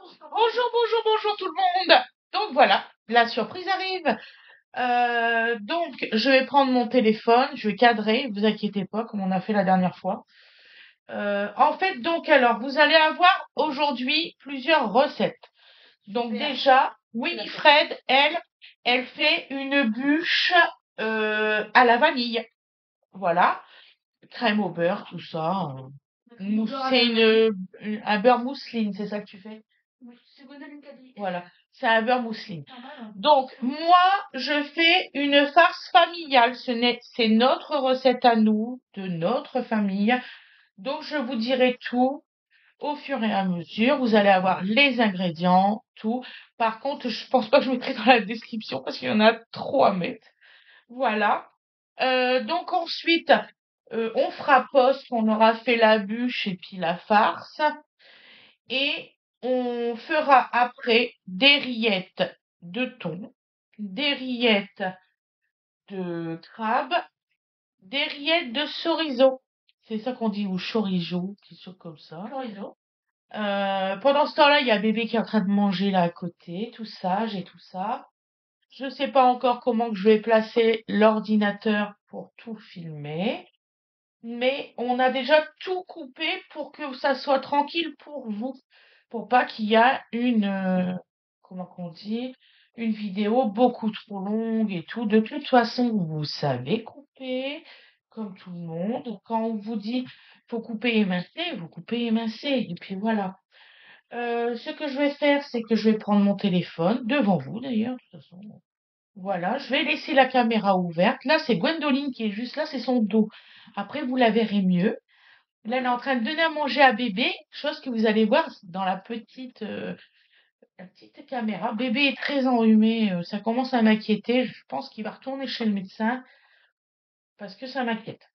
Bonjour, bonjour, bonjour tout le monde. Donc voilà, la surprise arrive. Donc je vais prendre mon téléphone, je vais cadrer, vous inquiétez pas, comme on a fait la dernière fois. En fait, donc alors, vous allez avoir aujourd'hui plusieurs recettes. Donc déjà, Winifred, elle fait une bûche à la vanille. Voilà, crème au beurre, tout ça. C'est un beurre mousseline, c'est ça que tu fais? Voilà, c'est un beurre mousseline. Donc, moi, je fais une farce familiale. C'est notre recette à nous, de notre famille. Donc, je vous dirai tout au fur et à mesure. Vous allez avoir les ingrédients, tout. Par contre, je pense pas que je mettrai dans la description parce qu'il y en a trop à mettre. Voilà. Donc ensuite, on fera poste, on aura fait la bûche et puis la farce. Et on fera après des rillettes de thon, des rillettes de crabe, des rillettes de chorizo. C'est ça qu'on dit, ou chorizo, quelque chose comme ça. Chorizo. Pendant ce temps-là, il y a bébé qui est en train de manger là à côté, tout ça, j'ai tout ça. Je sais pas encore comment que je vais placer l'ordinateur pour tout filmer, mais on a déjà tout coupé pour que ça soit tranquille pour vous, pour pas qu'il y ait comment qu'on dit, une vidéo beaucoup trop longue et tout. De toute façon, vous savez couper, comme tout le monde. Quand on vous dit faut couper et émincer, vous coupez et émincez, et puis voilà. Ce que je vais faire, c'est que je vais prendre mon téléphone, devant vous d'ailleurs, de toute façon. Voilà, je vais laisser la caméra ouverte. Là, c'est Gwendoline qui est juste là, c'est son dos. Après, vous la verrez mieux. Là, elle est en train de donner à manger à bébé, chose que vous allez voir dans la petite caméra. Bébé est très enrhumé, ça commence à m'inquiéter. Je pense qu'il va retourner chez le médecin parce que ça m'inquiète.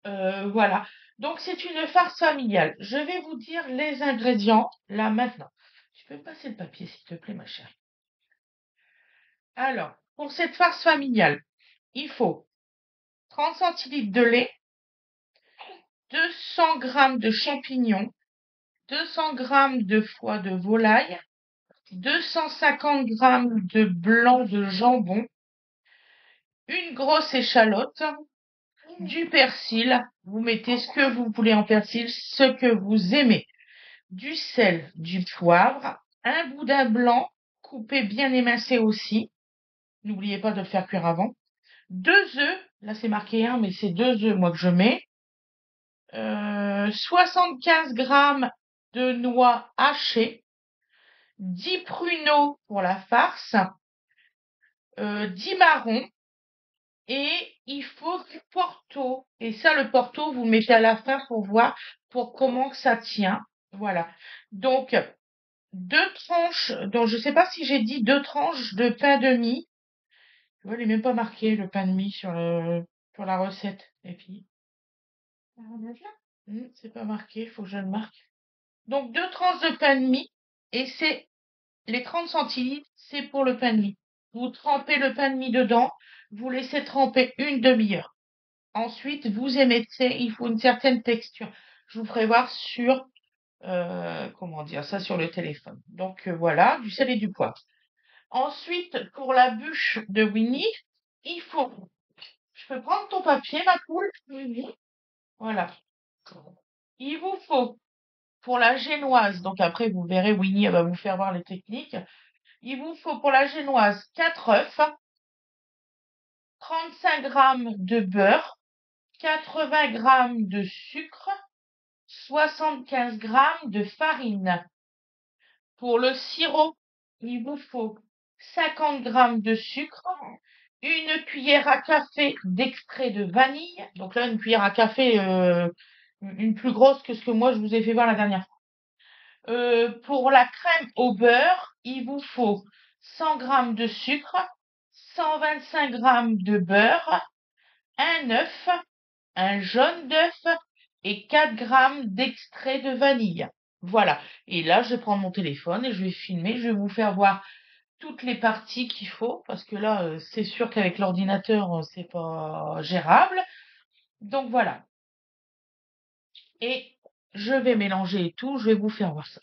Voilà. Donc, c'est une farce familiale. Je vais vous dire les ingrédients là maintenant. Tu peux me passer le papier, s'il te plaît, ma chérie. Alors, pour cette farce familiale, il faut 30 centilitres de lait, 200 grammes de champignons, 200 grammes de foie de volaille, 250 grammes de blanc de jambon, une grosse échalote, du persil. Vous mettez ce que vous voulez en persil, ce que vous aimez. Du sel, du poivre, un boudin blanc coupé bien émincé aussi. N'oubliez pas de le faire cuire avant. 2 œufs. Là, c'est marqué 1, mais c'est 2 œufs, moi, que je mets. 75 grammes de noix hachées, 10 pruneaux pour la farce, 10 marrons, et il faut du porto. Et ça, le porto, vous le mettez à la fin pour voir pour comment que ça tient. Voilà. Donc, 2 tranches, donc je sais pas si j'ai dit 2 tranches de pain de mie. Tu vois, il n'est même pas marqué le pain de mie sur la recette. Et puis, c'est pas marqué, il faut que je le marque. Donc, 2 tranches de pain de mie, et c'est les 30 centilitres, c'est pour le pain de mie. Vous trempez le pain de mie dedans, vous laissez tremper une demi-heure. Ensuite, vous émettez, il faut une certaine texture. Je vous ferai voir comment dire ça sur le téléphone. Donc voilà, du sel et du poivre. Ensuite, pour la bûche de Winnie, il faut, je peux prendre ton papier, ma poule? Oui. Voilà. Il vous faut, pour la génoise, donc après vous verrez, Winnie, elle va vous faire voir les techniques. Il vous faut pour la génoise 4 œufs, 35 grammes de beurre, 80 grammes de sucre, 75 grammes de farine. Pour le sirop, il vous faut 50 grammes de sucre, une cuillère à café d'extrait de vanille. Donc là, une cuillère à café, une plus grosse que ce que moi je vous ai fait voir la dernière fois. Pour la crème au beurre, il vous faut 100 grammes de sucre, 125 grammes de beurre, un œuf, un jaune d'œuf et 4 grammes d'extrait de vanille. Voilà. Et là, je vais prendre mon téléphone et je vais filmer. Je vais vous faire voir toutes les parties qu'il faut parce que là, c'est sûr qu'avec l'ordinateur, c'est pas gérable. Donc voilà. Et je vais mélanger et tout. Je vais vous faire voir ça.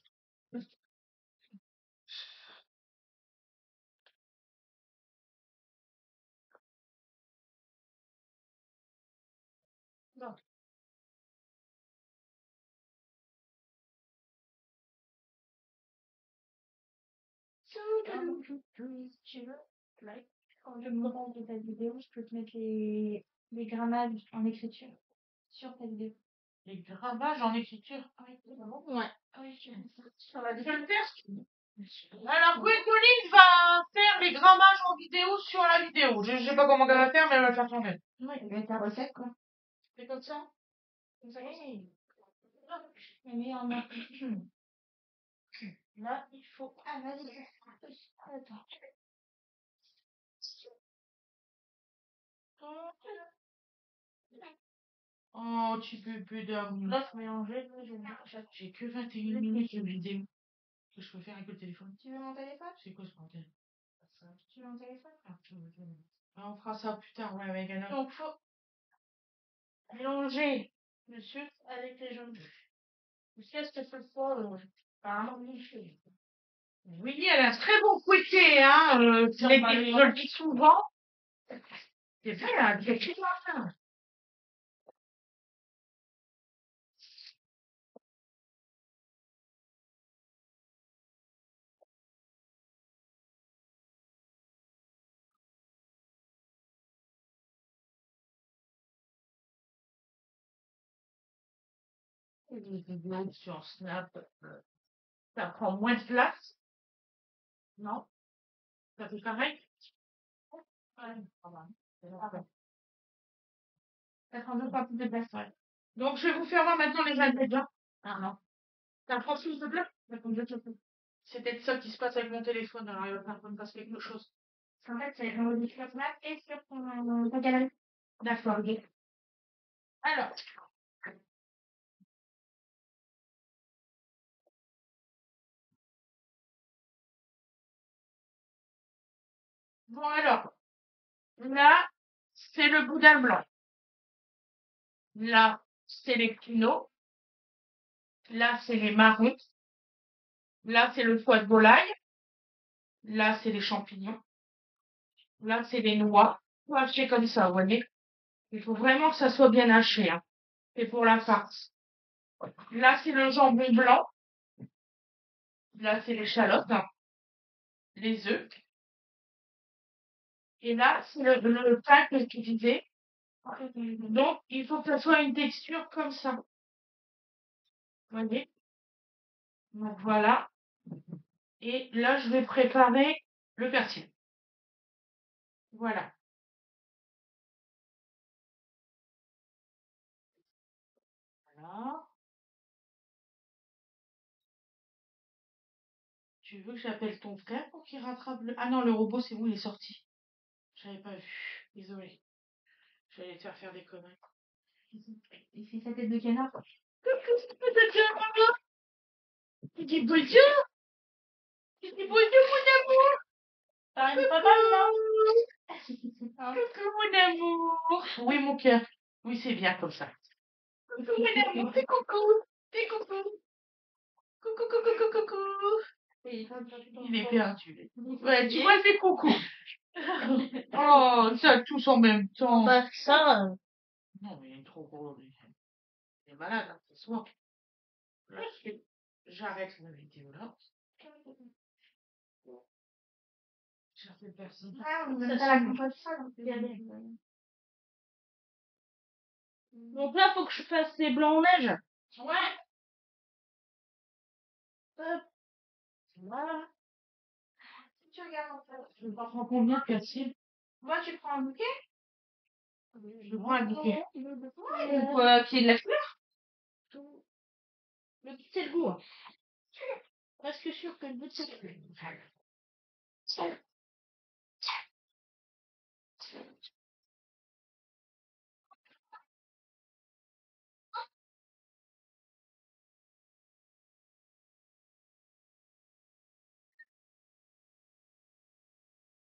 Si tu veux, like, quand je me rends de ta vidéo, je peux te mettre les grammages en écriture sur ta vidéo. Les gravages en écriture. Oui, vraiment? Ouais. Ah oui, je vais faire ça. Sur la Je vais vidéo. le faire. Alors, Gwendoline va faire les grammages en vidéo sur la vidéo. Je sais pas comment elle va faire, mais elle va le faire quand même. Ouais, elle va être ta recette, quoi. C'est comme ça? Comme ça, oui. Mais en main. Là, il faut. Ah, vas-y. Attends. Oh, tu bébé d'amour. Là, faut mélanger. Là, je vais mettre chaque. J'ai que 21 minutes de vidéo. Que je peux faire avec le téléphone. Tu veux mon téléphone? C'est quoi ce bordel? Tu veux mon téléphone? Ah, on fera ça plus tard, ouais, avec Anna. Donc, faut mélanger le sucre avec les jaunes d'œufs. Qu'est-ce que ce soit, apparemment, mille. Oui, elle a un très bon fouetté, hein. Si on va Je aller le dis souvent. C'est vrai, elle a quelque chose à faire. Les vidéos sur Snap, ça prend moins de place. Non? Ça fait pareil? Ouais, pardon. Ça prend deux fois plus de place, ouais. Donc, je vais vous faire voir maintenant les ingrédients. Ah non. Ça prend plus de place? Ça prend deux fois plus. C'est peut-être ça qui se passe avec mon téléphone, alors il va falloir qu'on me fasse quelque chose. En fait, c'est enregistré sur Snap et sur ta galerie. D'accord, ok. Alors, bon alors, là, c'est le boudin blanc. Là, c'est les quinoa. Là, c'est les marrons. Là, c'est le foie de volaille. Là, c'est les champignons. Là, c'est les noix. Tout haché comme ça, vous voyez. Il faut vraiment que ça soit bien haché, hein. C'est pour la farce. Là, c'est le jambon blanc. Là, c'est l'échalote, hein, les œufs. Et là, c'est le pain que je disais. Donc, il faut que ça soit une texture comme ça. Vous voyez? Donc, voilà. Et là, je vais préparer le persil. Voilà. Voilà. Tu veux que j'appelle ton frère pour qu'il rattrape le... Ah non, le robot, c'est bon, il est sorti. J'avais pas vu. Désolée. J'allais te faire faire des conneries. Il fait sa tête de canard. Qu'est-ce que t'as fait à maman? Tu dis bonjour? Tu dis bonjour, mon amour? T'as une papa, non? Coucou, mon amour. Oui, mon cœur. Oui, c'est bien comme ça. Coucou, mon amour. Fais coucou. Fais coucou. Coucou, coucou, coucou, coucou. Il est perdu. Ouais, tu vois, il fait coucou. Oh, ça tous en même temps. Bah, ça, Non, mais il est trop gros. Il est malade, hein, ce soir. Là, j'arrête la vidéo là. J'appelle personne. ah, on a pas la compote ça, donc c'est bien. Donc là, faut que je fasse les blancs en neige. Ouais. Hop. Voilà. Tu regardes en fait. Je vais pas prendre combien de persil? Moi, tu prends un bouquet? Je prends un bouquet. Ouais, Quoi, qui est de la fleur? le but, c'est le goût. Hein. Presque sûr que le but, c'est le goût.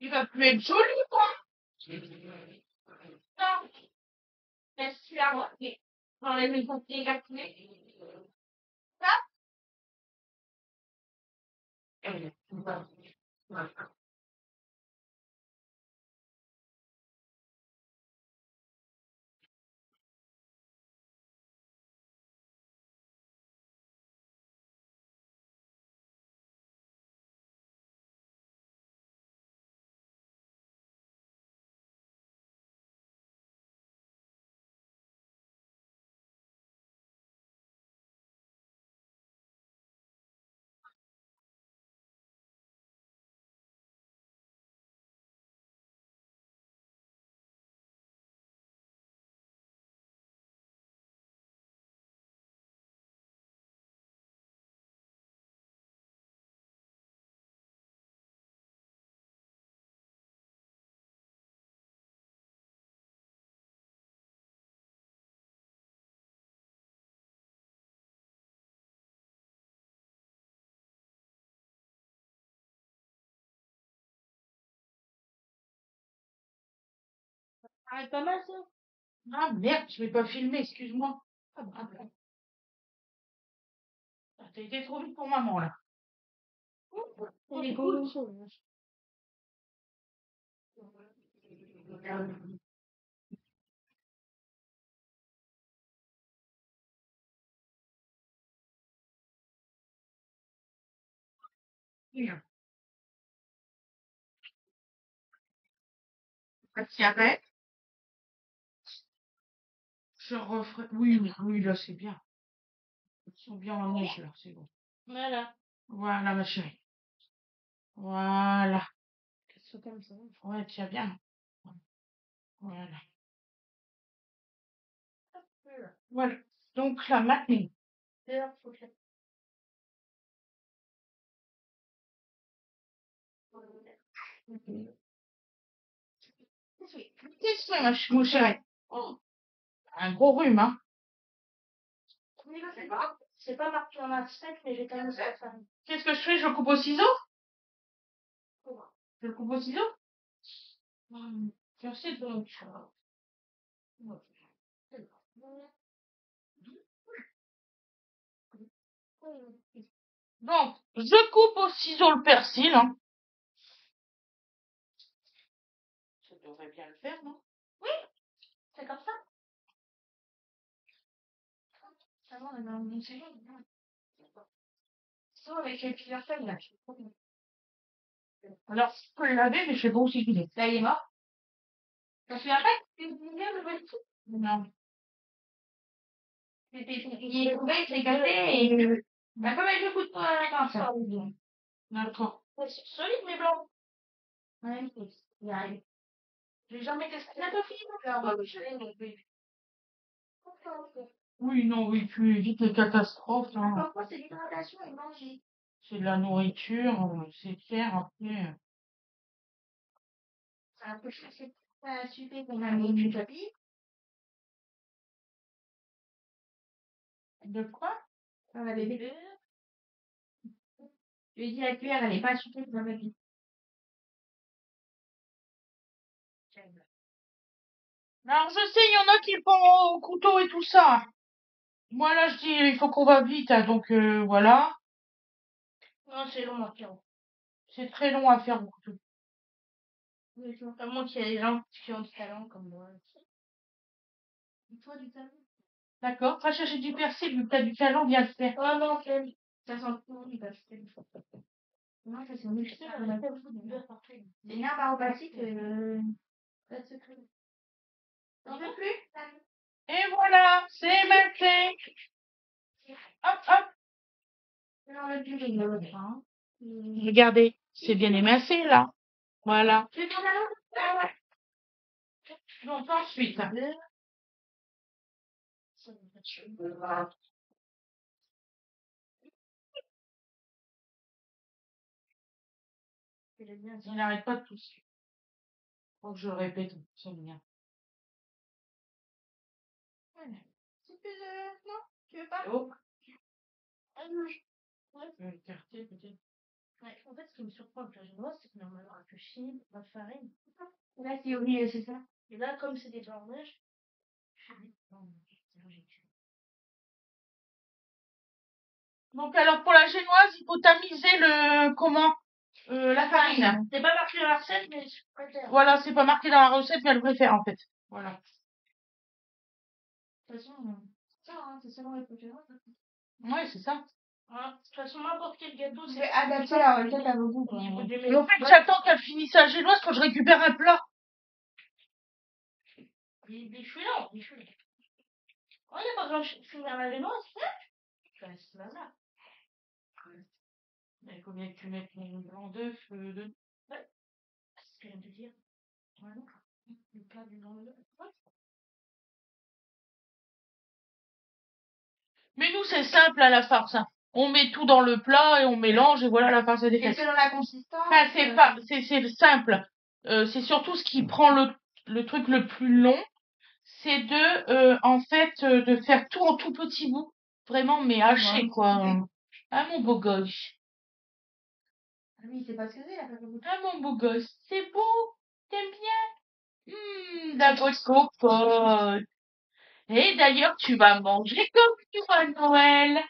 Il va plus être joli, quoi. Non, laisse celui-là, moi. Dans les papiers gâtés. Ça? Ah, pas mal ça. Ah merde, je vais pas filmer, excuse-moi. Ah bah, T'as été trop vite pour maman là. c'est des gros morceaux. Tu arrêtes. Je referai. Oui, oui, oui, là c'est bien. Ils sont bien en neige là, c'est bon. Voilà. Voilà ma chérie. Voilà. Qu'elles sont comme ça. Ouais, tu as bien. Voilà. Voilà. Donc là maintenant. D'ailleurs, faut que Qu'est-ce que c'est, mon chéri? Oh, un gros rhume, hein. oui, c'est pas marqué en A7, mais j'ai quand même ça. Qu'est-ce que je fais? Je le coupe au ciseau? Je le coupe au ciseau? Merci de mon chat. Donc, je coupe au ciseau le persil, hein. Ça devrait bien le faire, non? C'est comme ça. Ça va, on est dans mon séjour. Sinon, avec les plusieurs feuilles, là. Alors, je peux le laver, mais je sais pas où c'est qu'il est. Là, il est mort. Ça fait après, tu viens de mettre tout. Non. Il est tombé, il s'est cassé et. Bah, comme avec le coup de poing à la ça. D'accord. C'est solide, mais blanc. Ouais, il arrive. J'ai jamais testé. La fille, là, ouais, je l'ai, donc, oui. Oui, non, oui, tu évites les catastrophes, hein. Parfois, c'est l'hydratation et manger. C'est de la nourriture, c'est clair, après. C'est un peu cherché. Super qu'on a mis du tapis. De quoi? On avait des deux. Je lui ai dit, la cuillère, elle n'est pas super dans la vie. Alors, je sais, il y en a qui le font au couteau et tout ça. Moi, là, je dis, il faut qu'on va vite, hein, donc voilà. Non, c'est long, moi, Pierrot. C'est très long à faire au couteau. Vraiment qu'il y a des gens qui ont du talent comme moi. Et toi, du talent? D'accord? Va chercher du persil, vu que t'as du talent, viens le faire. Oh non, flemme. Ça sent tout, il va se faire. Non, ça c'est mieux. On a fait beaucoup de beurre partout. C'est une herbe aromatique, pas de secret. T'en veux plus? Et voilà, c'est maté. Hop, hop. Non, le plus, j'ai une autre, hein. Regardez, c'est bien émincé, là. Voilà. Tu veux ton talent? Ah ouais. Donc, ensuite, il n'arrête pas de tousser. Faut que je le répète, c'est bien. Voilà. Non, tu veux pas? Oh, Ah non, ouais. le quartier, peut-être. Ouais, en fait, ce qui me surprend avec la génoise, c'est que normalement, avec le chili, la farine. Là, c'est oublié, c'est ça. Et là, comme c'est des blancs neige, je dis, non, c'est logique. Donc, alors, pour la génoise, il faut tamiser le, comment? La farine. C'est pas marqué dans la recette, mais je préfère. Voilà, c'est pas marqué dans la recette, mais elle préfère, en fait. Voilà. De toute façon, c'est ça, hein, c'est selon les préférences. Ouais, c'est ça. Voilà. De toute façon, n'importe quel gâteau, C'est c'est adapté à la recette à vos goûts, quoi. au niveau du Et au fait, ouais. j'attends qu'elle finisse sa génoise quand je récupère un plat. Des chouilles là, des chouilles. Oh, il n'y a pas besoin de finir la génoise, c'est là, là. Il faut bien que tu mettes mon blanc d'œuf dedans. Ouais. C'est ce que je viens de te dire. Voilà. Le plat du blanc d'œuf. Ouais. Mais nous, c'est simple à la farce, hein. On met tout dans le plat et on mélange et voilà, la farce est Et faite. selon la consistance. Enfin, c'est pas, c'est simple. C'est surtout ce qui prend le truc le plus long, c'est en fait, de faire tout en tout petits bouts. Vraiment, mais haché, Ouais. quoi. Ah, mon beau gosse. Ah oui, c'est pas ce que c'est, la pâte à modeler. Ah, mon beau gosse. C'est beau. T'aimes bien? La bonne compote. Et d'ailleurs, tu vas manger comme tu vas Noël.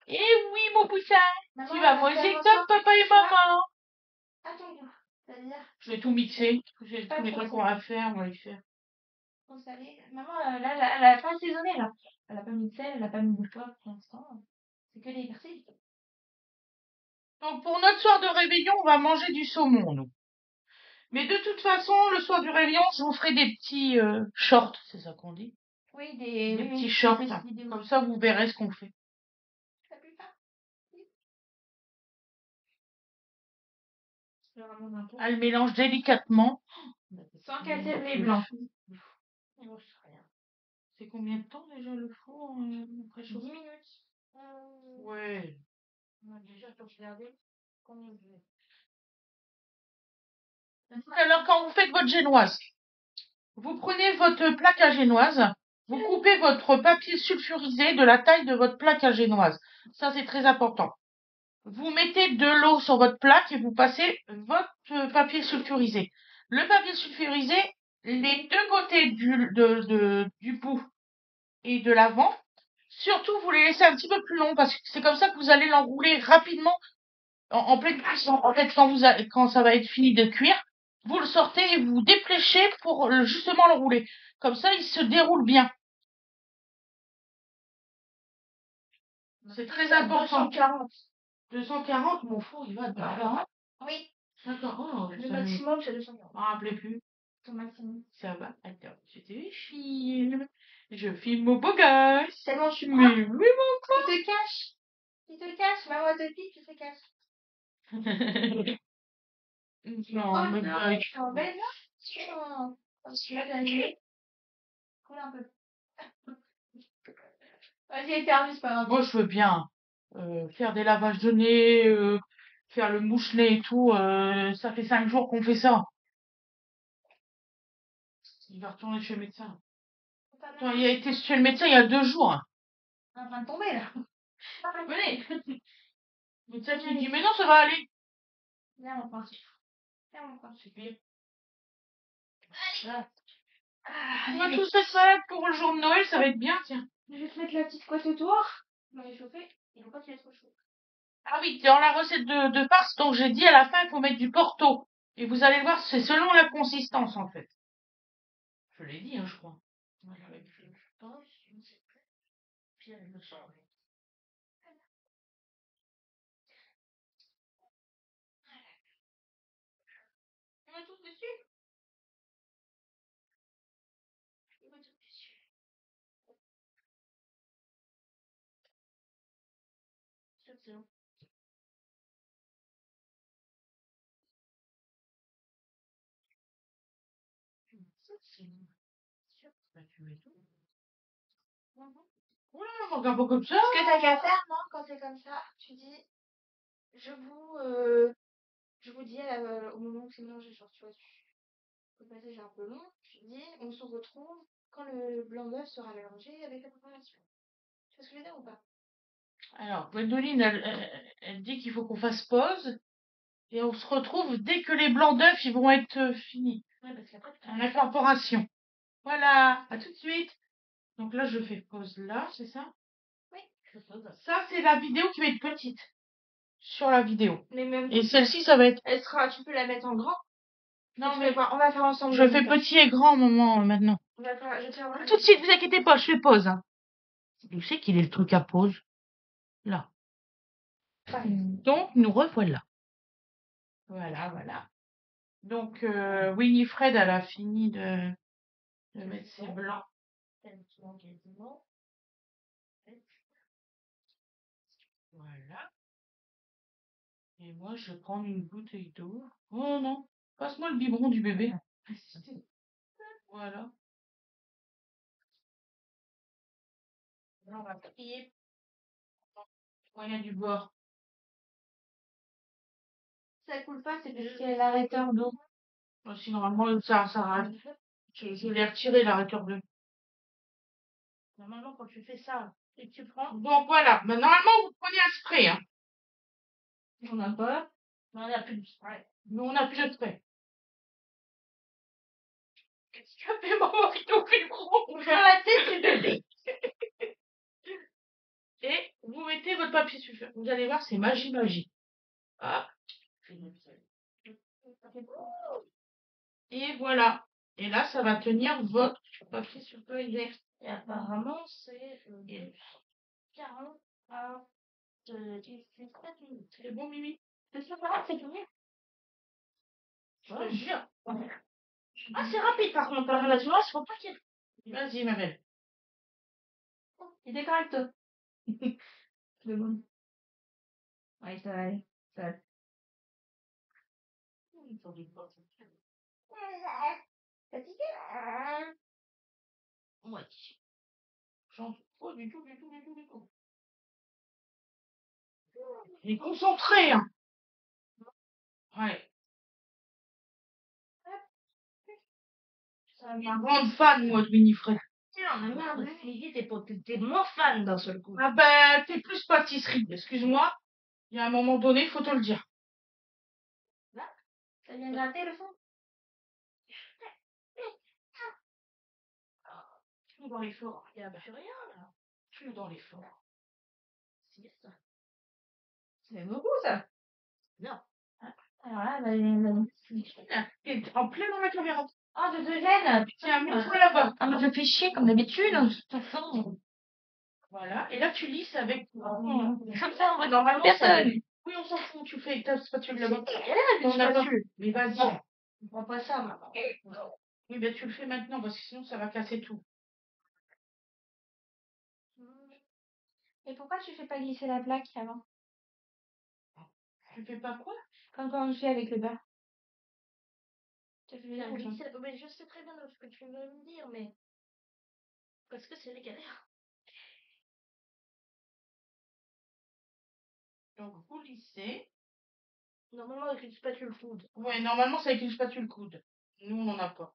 Eh oui, mon poussin, tu vas manger comme papa et maman. Attends, c'est-à-dire, Je vais tout mixer. J'ai Pas tous les trop trucs qu'on va faire, on va les faire. trop salé. Maman, là, elle a pas assaisonné, là. Elle a pas mis de sel, elle a pas mis de poivre pour l'instant. C'est que des persil. Donc pour notre soir de réveillon, on va manger du saumon, nous. Mais de toute façon, le soir du réveillon, je vous ferai des petits shorts, c'est ça qu'on dit? Oui, Des oui, petits oui, shorts. des petites vidéos. Comme ça, vous verrez ce qu'on fait. Ça pue pas? Oui. Je vais ramener un peu. Elle mélange délicatement. Sans casser le lait blanc. Oh, c'est rien. C'est combien de temps déjà le four 10 préchauffé? minutes. Ouais. On a déjà tout regardé. Combien de minutes? Alors, quand vous faites votre génoise, vous prenez votre plaque à génoise, vous coupez votre papier sulfurisé de la taille de votre plaque à génoise. Ça, c'est très important. Vous mettez de l'eau sur votre plaque et vous passez votre papier sulfurisé. Le papier sulfurisé, les deux côtés du bout et de l'avant, surtout vous les laissez un petit peu plus long parce que c'est comme ça que vous allez l'enrouler rapidement en pleine cuisson. En fait, quand ça va être fini de cuire, vous le sortez et vous dépléchez pour justement l'enrouler. Comme ça, il se déroule bien. C'est très important. 240. 240, mon four, il va à 240. Oui, D'accord, oh, le ça maximum, c'est 240. je m'en rappelais plus. Ton maximum. Ça va, attends, je te filme. Je filme mon beau gosse. C'est bon, je Mais crois. oui, mon Tu te caches. Tu te caches. Maman te pique, tu te caches. Non, Oh mais non, bah, je suis en belle là. Oh, je vais t'allumer. Coule un peu. Vas-y, éternue, c'est pas grave. moi, je veux bien faire des lavages de nez, faire le mouche-nez et tout. Ça fait 5 jours qu'on fait ça. Il va retourner chez le médecin. Attends, il a été chez le médecin il y a 2 jours. On est en train de tomber là. Venez. Le médecin qui dit, mais non, ça va aller. Viens, mon prince. Viens, mon prince. C'est bien. Allez. On va tous faire ça pour le jour de Noël, ça va être bien, tiens. Je vais te mettre la petite couette autour. On va réchauffer. Il faut pas qu'il y ait trop chaud. Ah oui, dans la recette de farce, donc j'ai dit à la fin, il faut mettre du Porto. Et vous allez voir, c'est selon la consistance, en fait. Je l'ai dit, hein, je crois. Voilà, je pense, je ne sais plus. Puis elle me semble. On va tous dessus. On va tous dessus. Ça, c'est bon. Ça, c'est bon. Sûr, tu vas tuer tout. Ouais, on regarde pas comme ça. Ce que t'as qu'à faire, non, quand c'est comme ça, tu dis, je vous dis au moment où c'est mélangé, genre, tu vois, le passage est un peu long, tu dis, on se retrouve quand le blanc d'œuf sera mélangé avec la préparation. Tu vois ce que je veux dire ou pas? Alors, Gwendoline, elle dit qu'il faut qu'on fasse pause. Et on se retrouve dès que les blancs d'œufs, ils vont être finis. Ouais, parce qu'après, À l'incorporation. Voilà, à tout de suite. Donc là, je fais pause là, c'est ça? oui, je pose. Ça, c'est la vidéo qui va être petite. Sur la vidéo. Mais même, Et celle-ci, ça va être... elle sera, tu peux la mettre en grand. Non, Tu mais fais voir, on va faire ensemble. je le fais montage. petit et grand moment maintenant. On va faire, je vais te faire voir. Tout de suite, vous inquiétez pas, je fais pause. Hein. Où c'est qu'il est le truc à pause? Là. Donc, nous revoilà. Voilà, voilà. Donc, Winifred, elle a fini de mettre ses blancs. Voilà. Et moi, je vais prendre une bouteille d'eau. Oh non, passe-moi le biberon du bébé. Voilà. Là, on va prier. Moyen du bord. Ça coule pas, c'est parce qu'il y a l'arrêteur d'eau. Si normalement, ça arrête. Je l'ai retiré, l'arrêteur bleu. Normalement, quand tu fais ça, et que tu prends, Donc voilà. Mais normalement, vous prenez un spray. Hein. on a pas, mais on a plus de spray. Nous, on n'a plus de spray. Ça fait maman qui t'en fait gros. Dans la tête du bébé. Et vous mettez votre papier sulfure. Vous allez voir, c'est magie. Ah. Et voilà. Et là, ça va tenir votre papier sulfure vert. Et apparemment, c'est 40 à 17 minutes. C'est bon, Mimi? C'est ça, voilà, c'est fini. Je te jure. Ah, c'est rapide par contre, hein, là, tu vois, il faut pas qu'il y ait... Vas-y, ma belle. Il est correct. C'est bon. Ouais, ça va aller. Ça va aller. Fatigué? Ouais. J'en pas du tout. Il est concentré, hein. Ouais. Ça va Je suis bien. une grande fan, moi, de Winifred. Tiens, mais merde, t'es moins fan d'un seul coup. Ah ben, t'es plus pâtisserie. Excuse-moi. Il y a un moment donné, il faut te le dire. Là, ça vient gratter le fond. Plus dans l'effort. Il n'y a plus rien, là. Plus dans l'effort. C'est ça. C'est beaucoup, ça. Non. Alors là, T'es en plein dans la caméra. oh, je te gêne. Tiens, mets-toi là-bas. Ah, mais je fais chier comme d'habitude, de toute façon. Voilà. Et là, tu lisses avec... Comme ça, on voit Normalement, personne. Oui, on s'en fout. Tu fais avec ta spatule là-bas. Mais On a pas- spatule. Mais vas-y. On prend pas ça, maman. Oui, ben tu le fais maintenant parce que sinon, ça va casser tout. Et pourquoi tu fais pas glisser la plaque avant? Tu fais pas quoi? Comme quand je fais avec le beurre. Tu fais Faire bien glisser- Mais je sais très bien ce que tu veux me dire, mais. Parce que c'est les galères. Donc, vous lissez. Normalement, avec une spatule food. Ouais, normalement, c'est avec une spatule coude. Nous, on n'en a pas.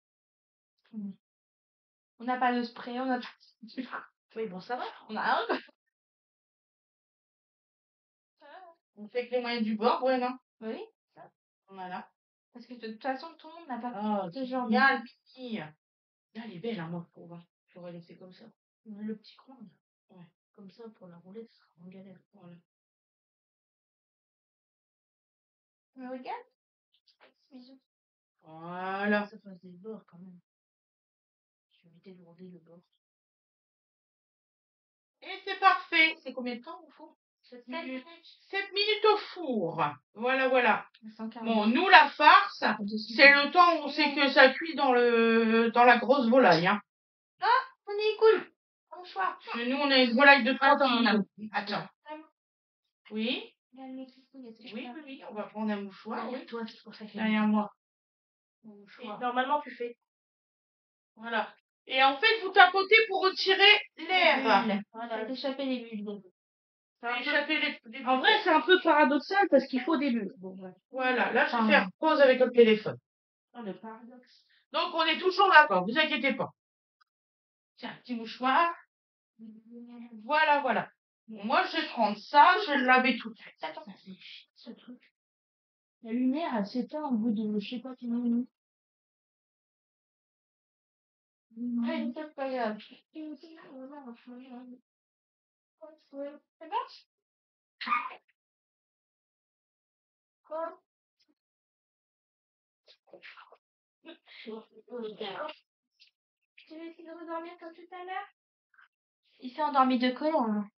On n'a pas de spray, on a tout. Oui, bon, ça va. On a un. On fait avec les moyens du bord, ouais, non? Oui. Voilà. Parce que de toute façon, tout le monde n'a pas Oh, ce genre de. génial, Mimi. Ah, elle est belle, hein, moi, je trouve. Hein. J'aurais laissé comme ça. Le petit coin, là. Ouais. Comme ça, pour la rouler, ce sera en galère. Voilà. Mais regarde. Bisous. Voilà. Ça fasse des bords quand même. Je vais éviter de rouler le bord. Et c'est parfait. C'est combien de temps au four? 7 7 minutes. 7 minutes au four. Voilà. 140. Bon, nous, la farce, c'est le temps où on sait que ça cuit dans la grosse volaille, hein. On est cool. Bonsoir. Parce que nous, on a une volaille de 30 kilos. Attends. Oui, on va prendre un mouchoir. Derrière Oui. toi, c'est pour ça que Derrière moi. Et normalement, tu fais. Voilà. Et en fait, vous tapotez pour retirer l'air. Voilà. Faites échapper les bulles. Échapper les En vrai, c'est un peu paradoxal parce qu'il faut des bulles. Bon, bref. Voilà, là, je vais faire pause avec le téléphone. Oh, le paradoxe. Donc, on est toujours d'accord, vous inquiétez pas. Tiens, petit mouchoir. Voilà. Bon, moi, je vais prendre ça, je vais le laver tout de suite. Attends, c'est chiant, ce truc. La lumière, elle s'éteint au bout de je sais pas combien de minutes. Ouais, c'est pas grave. C'est bon? Quoi? Tu veux essayer de redormir comme tout à l'heure? Il s'est endormi de colère. Hein.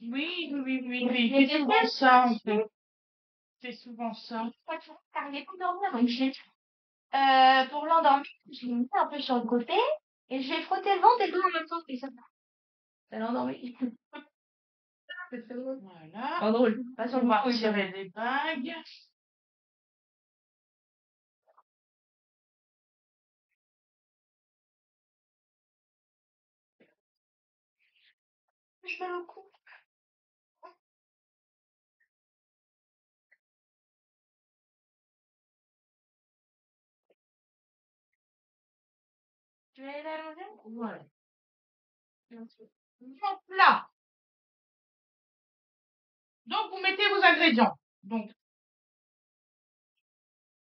Oui. Mais C'est souvent ça, en fait. C'est souvent ça. Car il n'est pas dormir, donc pour l'endormir, je l'ai mis un peu sur le côté et je vais frotter le ventre et le dos en même temps. Et ça l'a endormi. C'est très drôle. Voilà. Pas drôle. Pas sur On le va coup, il retirer les bagues. je fais le coup. Tu veux aller l'allonger? Voilà. Hop là. Donc, vous mettez vos ingrédients. Donc,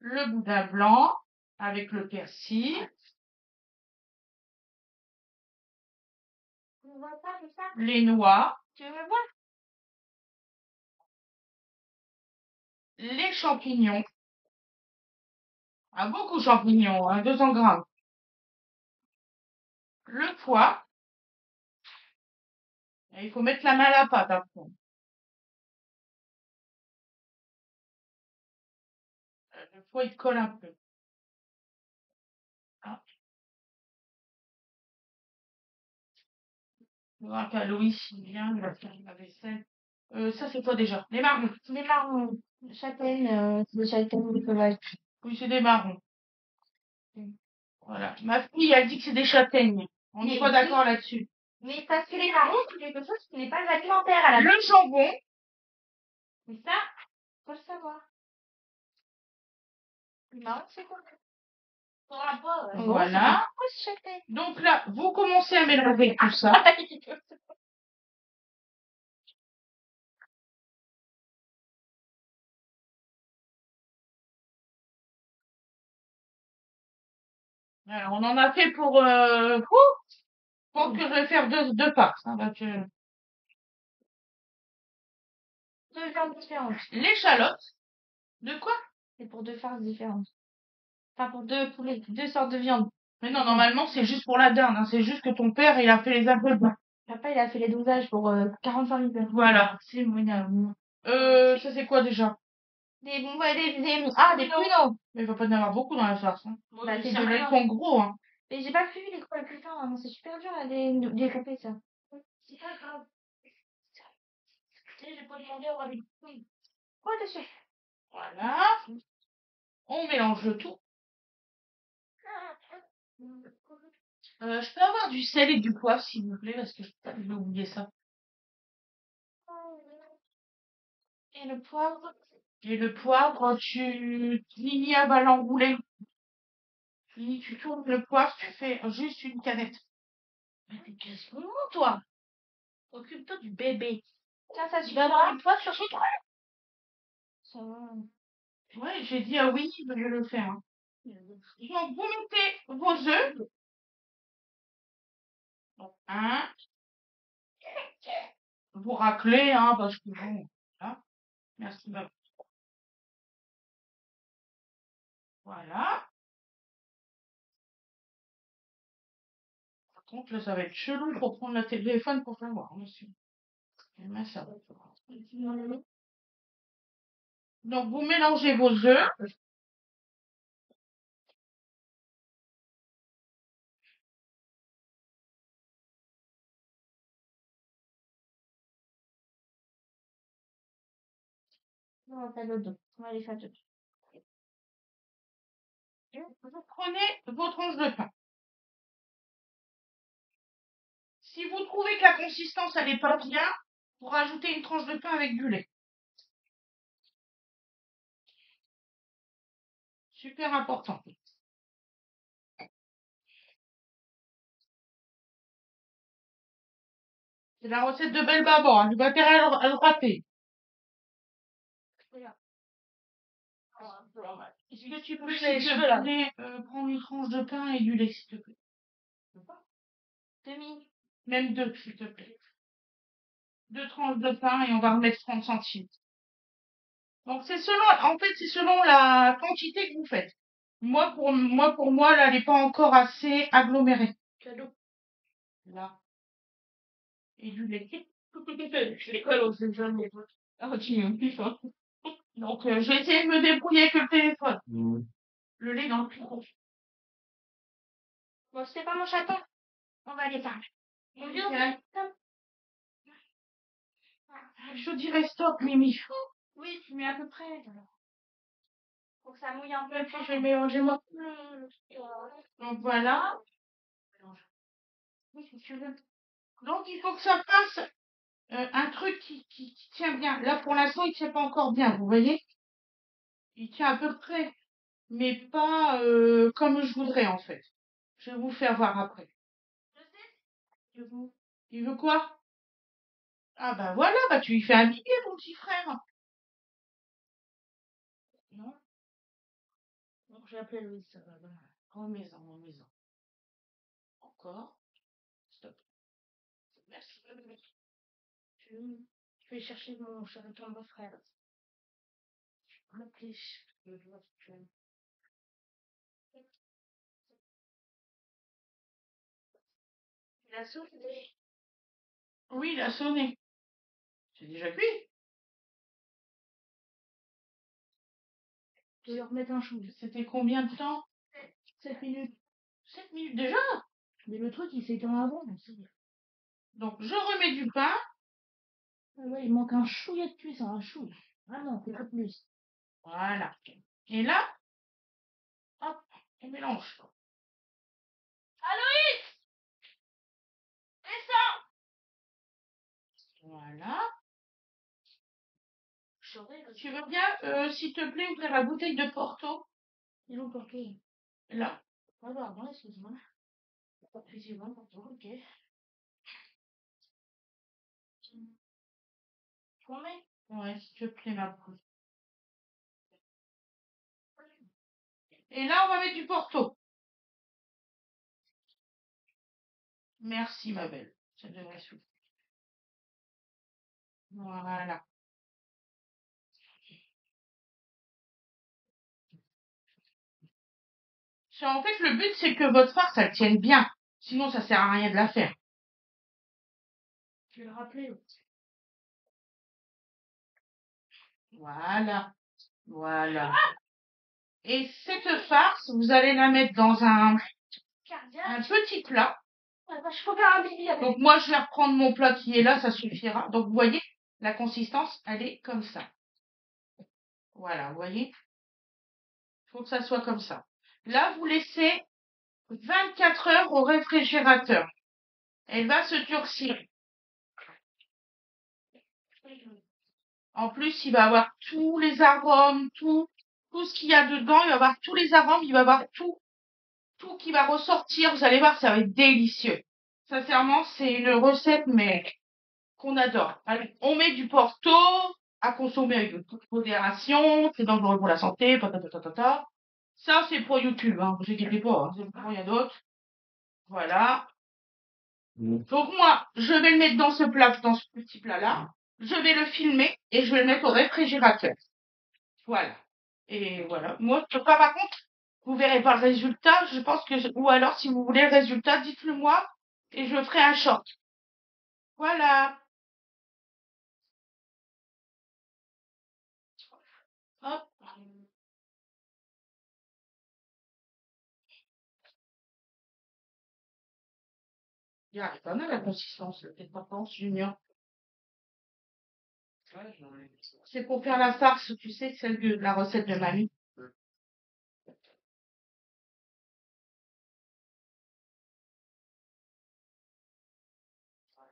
le boudin blanc avec le persil. ne vois pas, c'est ça? les noix, Tu veux me voir? les champignons. Ah, beaucoup de champignons, hein, 200 grammes. Le pois. Et il faut mettre la main à la pâte après. Le pois, il colle un peu. Ah, il faudra qu'à Louis, il vient, il va faire la vaisselle. Ça, c'est quoi déjà? Les marrons. Des marrons. Châtaignes, des châtaignes du sauvage. Oui, c'est des marrons. Mm. Voilà. Ma fille, elle dit que c'est des châtaignes. On n'est Mais pas oui. d'accord là-dessus. Mais parce que les marrons, c'est quelque chose qui n'est pas alimentaire à la base. Le jambon. Mais ça, faut le savoir. Les marrons, c'est quoi? Pour un pas, ouais. Voilà. Pourquoi c'est châtaigne? Donc là, vous commencez à mélanger tout ça. Alors, on en a fait pour... je pense que je vais faire deux parts. Hein, parce que... Deux viandes différentes. L'échalote. De quoi? C'est pour deux farces différentes. Enfin, pour deux poulets, deux sortes de viande. Mais non, normalement, c'est juste pour la dinde. Hein. C'est juste que ton père, il a fait les ingrédients. Papa, il a fait les dosages pour 45 litres. Voilà. C'est moyen. Ça c'est quoi déjà? Des pruneaux. Mais il va pas y en avoir beaucoup dans la farce. Hein. Bah, c'est Ça de va rien. être en gros. Hein. Mais j'ai pas vu les quoi le plus fin, maman. C'est super dur à découper, ça. C'est pas grave. Tu sais, j'ai pas demandé au rabbi. Quoi dessus? Voilà. On mélange le tout. Je peux avoir du sel et du poivre, s'il vous plaît, parce que je vais oublier ça. Et le poivre. Et le poivre, tu l'ignabes à l'enroulé. Tu tournes le poivre, tu fais juste une canette. Mais t'es casse-bonbon, toi. Occupe-toi du bébé. Tiens, ça suffira. Le poivre sur son truc. Ça va. Ouais, j'ai dit ah oui, je vais le faire. Hein. Donc, vous mettez vos œufs. Donc, vous raclez, hein, parce que bon, voilà. Merci, maman. Voilà. Par contre, là, ça va être chelou pour prendre le téléphone pour savoir, monsieur. Mais ça va. Donc, vous mélangez vos œufs. On va faire le dos. On va les faire deux. Vous prenez vos tranches de pain. Si vous trouvez que la consistance, elle n'est pas bien, vous rajoutez une tranche de pain avec du lait. Super important. C'est la recette de Belle Baban, hein. J'ai pas intérêt à le rater. Est-ce que tu peux, s'il te plaît, prendre une tranche de pain et du lait, s'il te plaît? Demi. Même deux, s'il te plaît. Deux tranches de pain et on va remettre 30 centimes. Donc c'est selon, en fait, c'est selon la quantité que vous faites. Pour moi, là, elle n'est pas encore assez agglomérée. Cadeau. Là. Et du lait. Je l'école au téléphone, les potes. Ah, tu m'as plus fort. Donc, je vais essayer de me débrouiller avec le téléphone. Le lait dans le frigo. Bon, c'est pas mon chaton. On va aller parler. Bonjour. Je dirais stop, Mimi. Oui, tu mets à peu près. Alors. Faut que ça mouille un peu. Puis je vais mélanger moi. Donc voilà. Oui, si tu veux. Donc il faut que ça fasse un truc qui tient bien. Là pour l'instant il tient pas encore bien, vous voyez? Il tient à peu près, mais pas comme je voudrais en fait. Je vais vous faire voir après. Je vous. Il veut quoi? Ah bah voilà, bah tu lui fais un billet mon petit frère. Non? Donc j'ai appelé Louise, ça va. Voilà. Remets-en. Encore. Stop. Je vais chercher mon ton beau-frère. Appelez. Il a sauté. Oui, il a sonné. C'est déjà cuit. Je vais leur mettre un chou. C'était combien de temps? 7 minutes. 7 minutes déjà? Mais le truc, il s'éteint avant. Donc, je remets du pain. Ah ouais, il manque un chouïa de cuisson, un chou. Ah non, c'est pas plus. Voilà. Et là, hop, on mélange. Aloïs! Descends! Voilà. Tu veux bien, s'il te plaît, ouvrir la bouteille de Porto? Ils ont porté. Là. Ah pardon, excuse-moi. Excuse-moi, ok. Combien? Ouais, s'il te plaît, ma poule. Et là, on va mettre du Porto. Merci, ma belle. Ça devrait suffire. Voilà. En fait, le but, c'est que votre farce, elle tienne bien. Sinon, ça sert à rien de la faire. Je vais le rappeler. Voilà. Voilà. Et cette farce, vous allez la mettre dans un petit plat. Je peux faire un bibi avec. Donc, moi, je vais reprendre mon plat qui est là, ça suffira. Donc, vous voyez, la consistance, elle est comme ça. Voilà, vous voyez. Il faut que ça soit comme ça. Là, vous laissez 24 heures au réfrigérateur. Elle va se durcir. En plus, il va avoir tous les arômes, tout ce qu'il y a dedans. Il va avoir tous les arômes, il va avoir tout qui va ressortir. Vous allez voir, ça va être délicieux. Sincèrement, c'est une recette, mais qu'on adore. Allez, on met du Porto à consommer avec toute modération. C'est dangereux pour la santé. Patatatata. Ça, c'est pour YouTube. Hein. Vous inquiétez pas. Hein. C'est pour rien d'autre. Voilà. Donc moi, je vais le mettre dans ce plat, dans ce petit plat-là. Je vais le filmer et je vais le mettre au réfrigérateur. Voilà. Et voilà. Moi, je peux pas, par contre, vous verrez pas le résultat. Je pense que, ou alors, si vous voulez le résultat, dites-le moi et je ferai un short. Voilà. Hop. Il y a pas mal la consistance, peut-être pas pense, Junior. C'est pour faire la farce, tu sais, celle de la recette de mamie.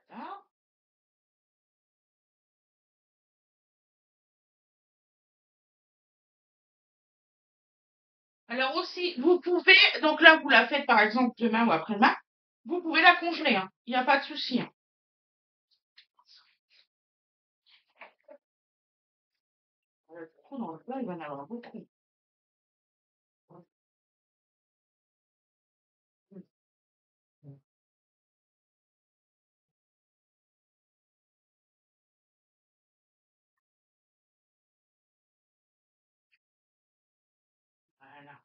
Voilà. Alors aussi, vous pouvez, donc là, vous la faites par exemple demain ou après-demain, vous pouvez la congeler, hein. Il n'y a pas de souci. Hein. Trop dans le plat, il va en avoir beaucoup. Voilà.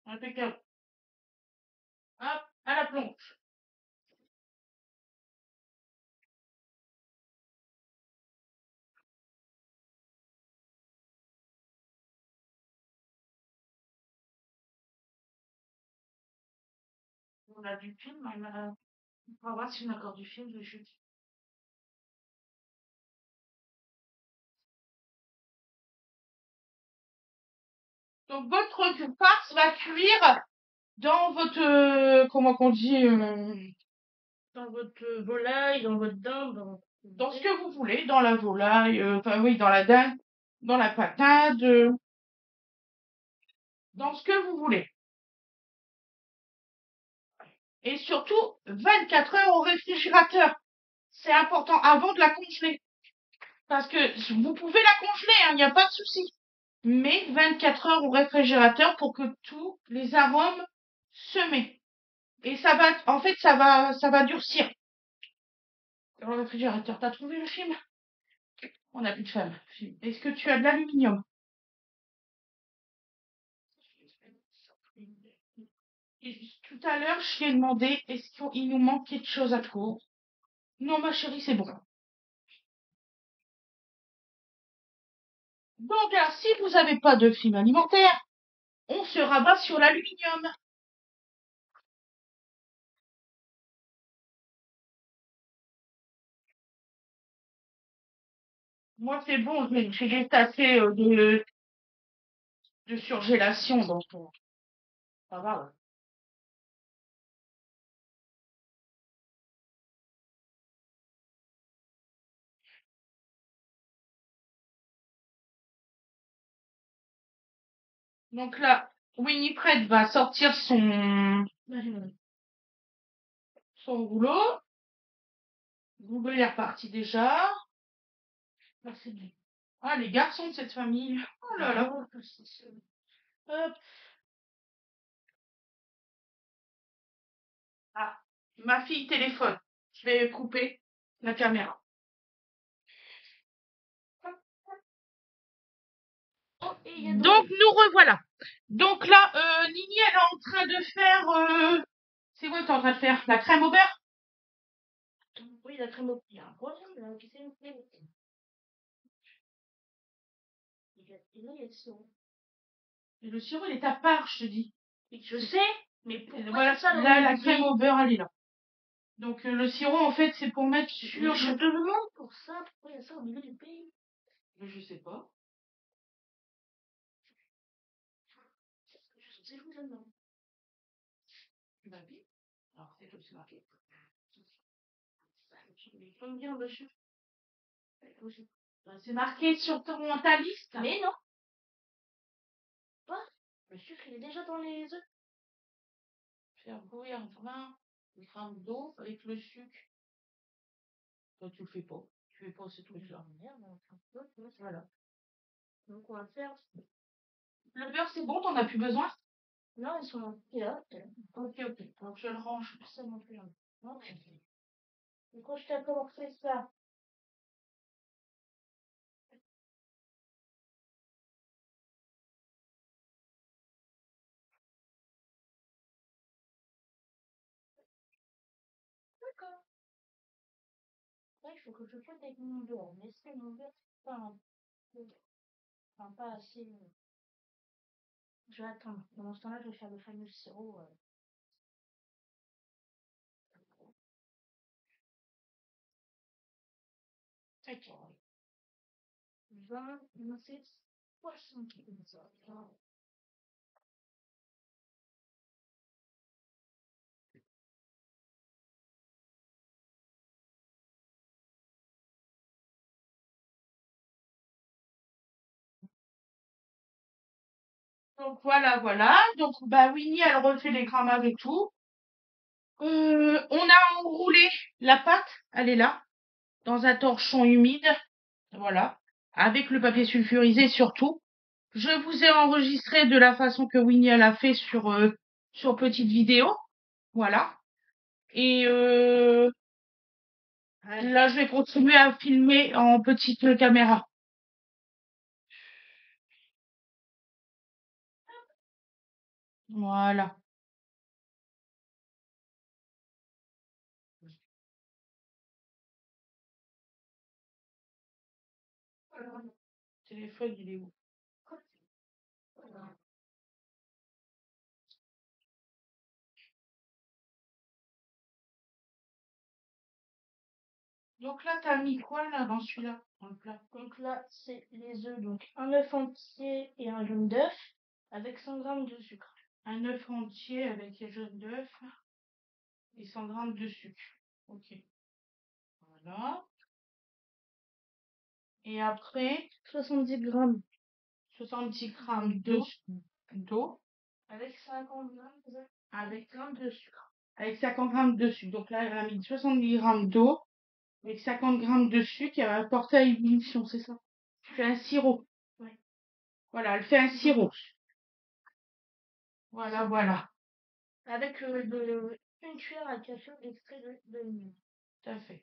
Impeccable. Hop, à la plonge. On a du film, on va voir si on a encore du film de chute. Donc votre farce va cuire dans votre, comment qu'on dit, Dans votre volaille, dans votre dinde, dans ce que vous voulez, dans la volaille, enfin oui, dans la dinde, dans la patate, dans ce que vous voulez. Et surtout, 24 heures au réfrigérateur. C'est important avant de la congeler. Parce que vous pouvez la congeler, il n'y a pas de souci. Mais 24 heures au réfrigérateur pour que tous les arômes se mettent. Et ça va, en fait, ça va durcir dans le réfrigérateur. T'as trouvé le film? On n'a plus de film. Est-ce que tu as de l'aluminium? Et tout à l'heure, je lui ai demandé, est-ce qu'il nous manque quelque chose à trouver? Non, ma chérie, c'est bon. Donc, là, si vous n'avez pas de film alimentaire, on se rabat sur l'aluminium. Moi, c'est bon, j'ai juste assez de surgélation, donc ça va. Ouais. Donc là, Winifred va sortir son rouleau. Google est reparti déjà. Là, c'est bien. Ah, les garçons de cette famille. Oh là là. Hop. Ah, ma fille téléphone. Je vais couper la caméra. Donc nous revoilà. Donc là, Nini, elle est en train de faire. C'est quoi que t'es en train de faire? La crème au beurre? Oui, la crème au beurre. Il y a un problème là, qui s'est fait. Et là, il y a le sirop. Et le sirop, il est à part, je te dis. Je sais, mais Et pourquoi voilà, ça là, la crème au beurre, elle est là. Donc le sirop, en fait, c'est pour mettre sur. Je te demande pour ça, pourquoi il y a ça au milieu du pays? Mais je sais pas. Je sais vous non. Bah oui. Alors c'est tout, c'est marqué. Combien de chiffres? C'est marqué sur ta liste. Mais non. Quoi? Le sucre, il est déjà dans les œufs. Faire bouillir 20 grammes d'eau avec le sucre. Toi, tu le fais pas. Tu fais pas ce truc-là. Merde, Voilà. donc on va faire. Le beurre, c'est bon, t'en as plus besoin? Non, ils sont là. Ok, ok. Donc je le range. Ça non plus. Non. Et quand je t'ai commencé ça, d'accord. Ouais, il faut que je fasse avec mon beurre. Mais c'est mon beurre, c'est pas un peu. Enfin, pas assez. Je vais attendre. Pendant ce temps-là, je vais faire le fameux sirop. Ok. 20, 26, 60. Donc voilà, voilà. Donc bah Winnie, elle refait les grammages et tout. On a enroulé la pâte, elle est là, dans un torchon humide. Voilà. Avec le papier sulfurisé surtout. Je vous ai enregistré de la façon que Winnie elle a fait sur petite vidéo. Voilà. Et là, je vais continuer à filmer en petite caméra. Voilà. Le téléphone, il est où? Donc là, t'as mis quoi là dans celui-là, dans le plat? Donc là, c'est les œufs. Donc un œuf entier et un jaune d'œuf avec 100 grammes de sucre. Un œuf entier avec les jaunes d'œuf et 100 grammes de sucre. Ok. Voilà. Et après, 70 grammes 70 grammes d'eau avec 50 grammes avec 30 de sucre. avec 50 grammes de sucre. Donc là, elle a mis 70 grammes d'eau avec 50 grammes de sucre. Elle va apporter à ébullition, c'est ça? Tu fais un sirop. Ouais. Voilà, elle fait un sirop. Voilà, voilà. Avec une cuillère à café d'extrait de vanille. Tout à fait.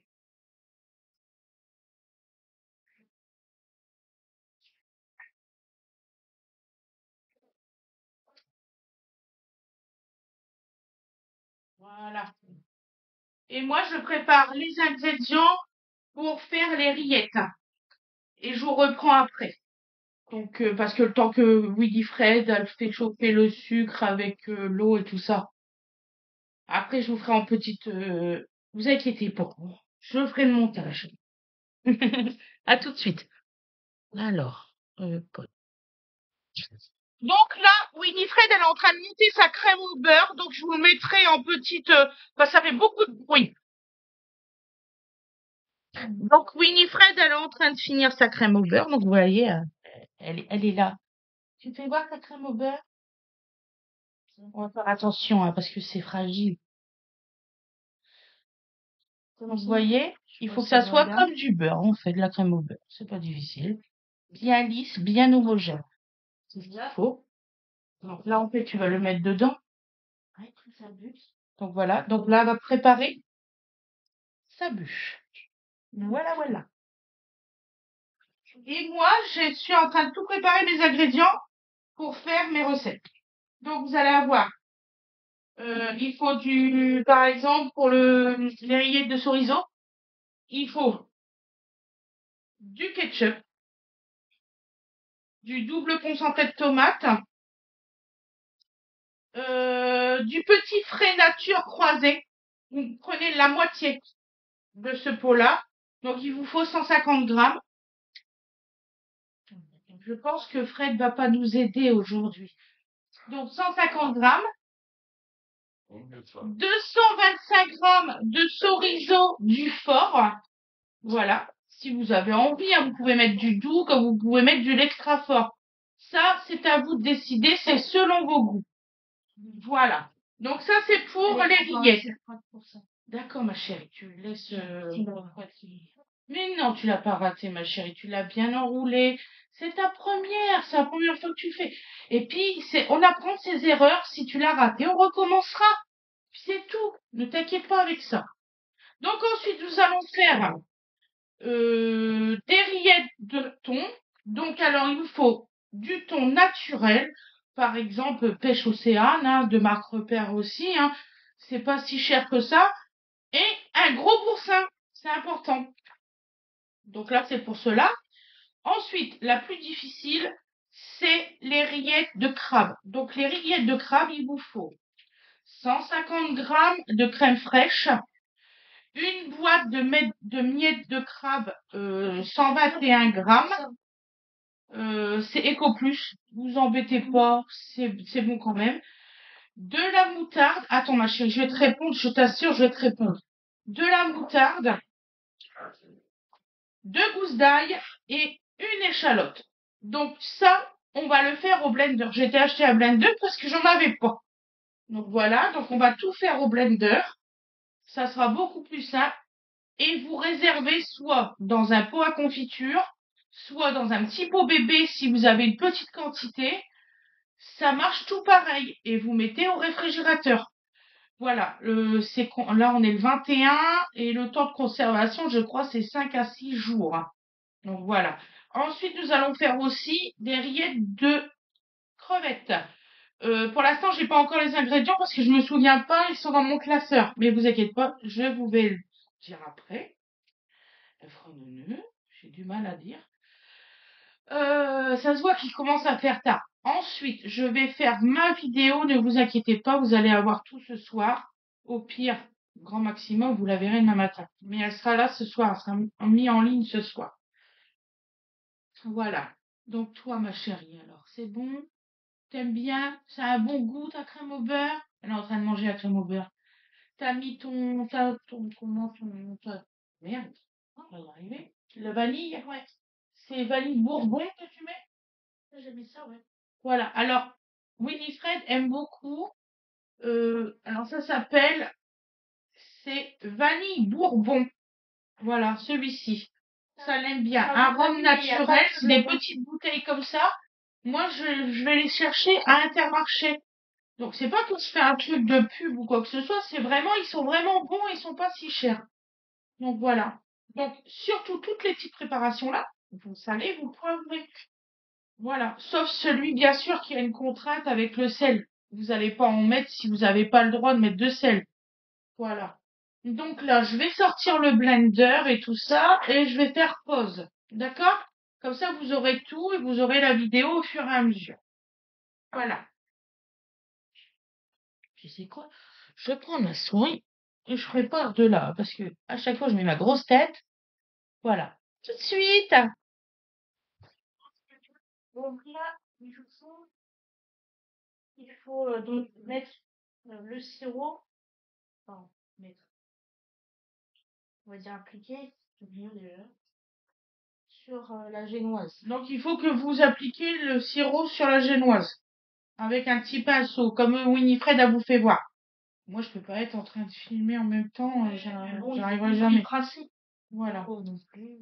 Voilà. Et moi, je prépare les ingrédients pour faire les rillettes. Et je vous reprends après. Donc, parce que le temps que Winifred, elle fait chauffer le sucre avec l'eau et tout ça. Après, je vous ferai en petite... vous inquiétez pas. Je ferai le montage. À tout de suite. Alors, Paul. Donc là, Winifred, elle est en train de monter sa crème au beurre. Donc, je vous le mettrai en petite... ça fait beaucoup de bruit. Donc, Winifred, elle est en train de finir sa crème au beurre. Donc, vous voyez, elle est là. Tu me fais voir ta crème au beurre? On va faire attention, hein, parce que c'est fragile. Vous voyez, il faut que ça soit comme du beurre. On fait de la crème au beurre. C'est pas difficile. Bien lisse, bien homogène. C'est ce qu'il faut. Donc là, en fait, tu vas le mettre dedans. Donc voilà. Donc là, elle va préparer sa bûche. Voilà, voilà. Et moi, je suis en train de tout préparer mes ingrédients pour faire mes recettes. Donc vous allez avoir, il faut par exemple, pour les rillettes de chorizo, il faut du ketchup, du double concentré de tomate, du petit frais nature croisé. Vous prenez la moitié de ce pot-là. Donc, il vous faut 150 grammes. Je pense que Fred va pas nous aider aujourd'hui. Donc, 150 grammes. 225 grammes de chorizo du fort. Voilà. Si vous avez envie, hein, vous pouvez mettre du doux comme vous pouvez mettre de l'extra fort. Ça, c'est à vous de décider. C'est selon vos goûts. Voilà. Donc ça, c'est pour les rillettes. D'accord, ma chérie, tu laisses... Mais non, tu l'as pas raté, ma chérie. Tu l'as bien enroulé. C'est ta première. C'est la première fois que tu fais. Et puis, on apprend de ses erreurs. Si tu l'as raté, on recommencera. Puis c'est tout. Ne t'inquiète pas avec ça. Donc ensuite, nous allons faire des rillettes de thon. Donc alors, il nous faut du thon naturel. Par exemple, pêche océane, hein, de marque Repère aussi. Hein. C'est pas si cher que ça. Et un gros boursin. C'est important. Donc là, c'est pour cela. Ensuite, la plus difficile, c'est les rillettes de crabe. Donc les rillettes de crabe, il vous faut 150 grammes de crème fraîche, une boîte de miettes de crabe, 121 grammes. C'est Eco Plus, vous embêtez pas, c'est bon quand même. De la moutarde, attends ma chérie, je vais te répondre, je t'assure, je vais te répondre. De la moutarde, 2 gousses d'ail et une échalote. Donc ça, on va le faire au blender. J'ai été acheter un blender parce que j'en avais pas. Donc voilà, donc on va tout faire au blender. Ça sera beaucoup plus simple. Et vous réservez soit dans un pot à confiture, soit dans un petit pot bébé si vous avez une petite quantité. Ça marche tout pareil. Et vous mettez au réfrigérateur. Voilà, là on est le 21 et le temps de conservation, je crois, c'est 5 à 6 jours. Donc voilà. Ensuite, nous allons faire aussi des rillettes de crevettes. Pour l'instant, j'ai pas encore les ingrédients parce que je me souviens pas, ils sont dans mon classeur. Mais vous inquiétez pas, je vous vais le dire après. J'ai du mal à dire. Ça se voit qu'il commence à faire tard. Ensuite, je vais faire ma vidéo. Ne vous inquiétez pas, vous allez avoir tout ce soir. Au pire, grand maximum, vous la verrez demain matin. Mais elle sera là ce soir. Elle sera mise en ligne ce soir. Voilà. Donc toi, ma chérie, alors, c'est bon? T'aimes bien? Ça a un bon goût, ta crème au beurre? Elle est en train de manger la crème au beurre. T'as mis merde, on va y arriver. La vanille? Ouais. C'est vanille bourbon que tu mets? J'ai mis ça, ouais. Voilà. Alors, Winifred aime beaucoup. Alors ça s'appelle c'est vanille bourbon. Voilà, celui-ci. Ça l'aime bien. Ah, Un rhum il y a pas naturel, de c'est des flavor. petites bouteilles comme ça. Moi, je vais les chercher à Intermarché. Donc, c'est pas que je fais un truc de pub ou quoi que ce soit, c'est vraiment, ils sont vraiment bons et ils sont pas si chers. Donc, voilà. Donc, surtout toutes les petites préparations là, vous salez, vous poivrez. Voilà. Sauf celui, bien sûr, qui a une contrainte avec le sel. Vous n'allez pas en mettre si vous n'avez pas le droit de mettre de sel. Voilà. Donc là, je vais sortir le blender et tout ça, et je vais faire pause. D'accord? Comme ça, vous aurez tout et vous aurez la vidéo au fur et à mesure. Voilà. Tu sais quoi? Je prends ma souris et je ferai part de là, parce que à chaque fois, je mets ma grosse tête. Voilà. Tout de suite. Donc là, il faut donc mettre le sirop, enfin, mettre, on va dire appliquer, c'est mieux déjà, sur la génoise. Donc, il faut que vous appliquiez le sirop sur la génoise. Avec un petit pinceau, comme Winifred a vous fait voir. Moi, je peux pas être en train de filmer en même temps, Bon, il faut j'arriverai compris jamais. le principe. Voilà. Pas non plus.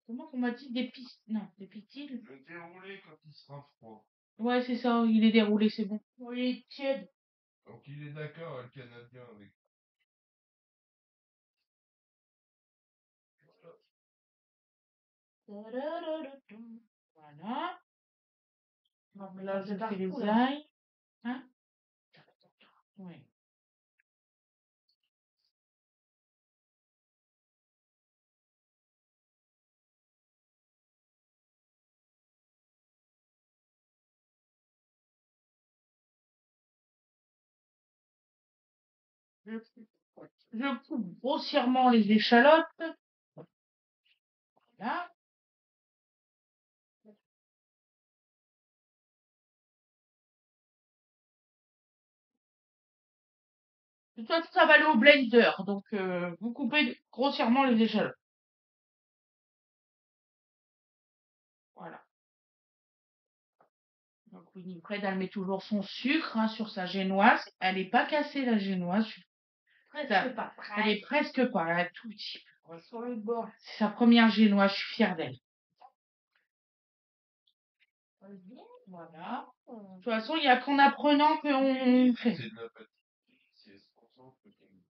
Comment qu'on m'a dit des pistes? Non, des pistils. Le dérouler quand il sera froid. Ouais, c'est ça, il est déroulé, c'est bon. Oui, tiède. Donc il est d'accord, le Canadien, avec. Voilà. Non, mais Là, là, je c'est fais les partout, là. ailes. Hein? Ouais. Je coupe grossièrement les échalotes. Là. De toute façon, ça va aller au blender, donc vous coupez grossièrement les échalotes. Voilà. Donc Winifred, elle met toujours son sucre hein, sur sa génoise. Elle n'est pas cassée la génoise. Presque pas. Elle est presque pas, elle a tout petit peu. Sur le bord. C'est sa première génoise, je suis fière d'elle. Voilà. De toute façon, il n'y a qu'en apprenant qu'on fait. C'est de la pâtisserie. Si elle se concentre,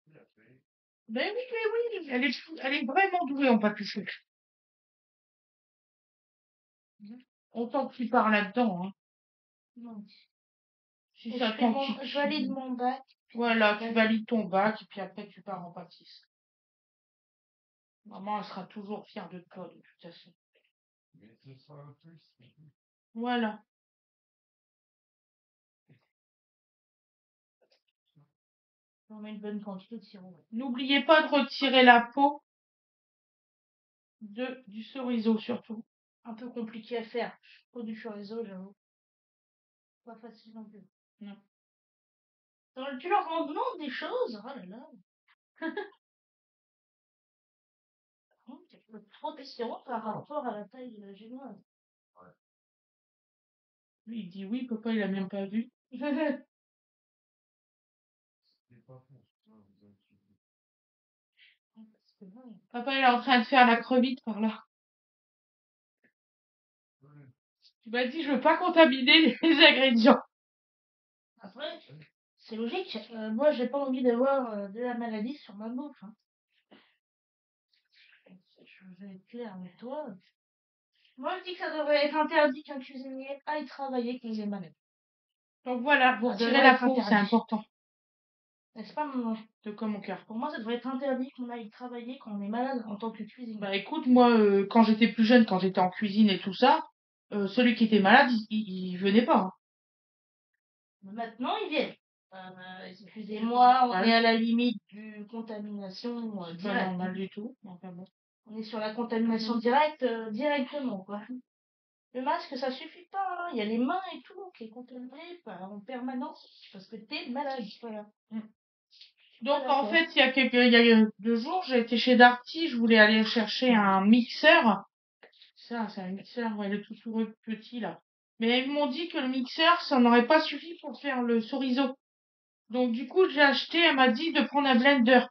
elle la fait. Ben oui, mais oui, elle est vraiment douée en pâtisserie. Autant que tu pars là-dedans, hein. Non. Si Et ça t'en je valide mon bac. Voilà, tu valides ton bac et puis après tu pars en pâtisserie. Maman, elle sera toujours fière de toi, de toute façon. Mais ce sera un plus. Voilà. On met une bonne quantité de sirop. N'oubliez pas de retirer la peau du chorizo, surtout. Un peu compliqué à faire. Pour du chorizo, j'avoue. Pas facile non plus. Non. Tu leur rends demande des choses. Oh là là. Tu peux trop de sirop par rapport à la taille de la génoise. Lui, il dit oui, papa, il a même pas vu. C'est pas faux. Papa, il est en train de faire la crevite par là. Tu m'as dit, je veux pas contaminer les ingrédients. Après, c'est logique. Moi, j'ai pas envie d'avoir de la maladie sur ma bouffe. Hein. Je vais être clair avec toi. Moi, je dis que ça devrait être interdit qu'un cuisinier aille travailler quand il est malade. Donc voilà, vous Ça retirez devrait la être peau, c'est interdit. important. N'est-ce pas, maman? De comme mon cœur. Pour moi, ça devrait être interdit qu'on aille travailler quand on est malade en tant que cuisinier. Bah écoute, moi, quand j'étais plus jeune, quand j'étais en cuisine et tout ça, celui qui était malade, il venait pas. Hein. Maintenant, ils viennent. Excusez-moi, on Ouais. est à la limite du contamination C'est pas directe. normal du tout. Enfin bon. On est sur la contamination directe, directement, quoi. Le masque, ça suffit pas, hein. Il y a les mains et tout qui est contaminé en permanence parce que t'es malade, voilà. Donc Voilà, en quoi. fait, il y a 2 jours, j'ai été chez Darty, je voulais aller chercher un mixeur. Ça, c'est un mixeur, ouais, le tout petit là. Mais ils m'ont dit que le mixeur, ça n'aurait pas suffi pour faire le chorizo. Donc, du coup, j'ai acheté, elle m'a dit de prendre un blender.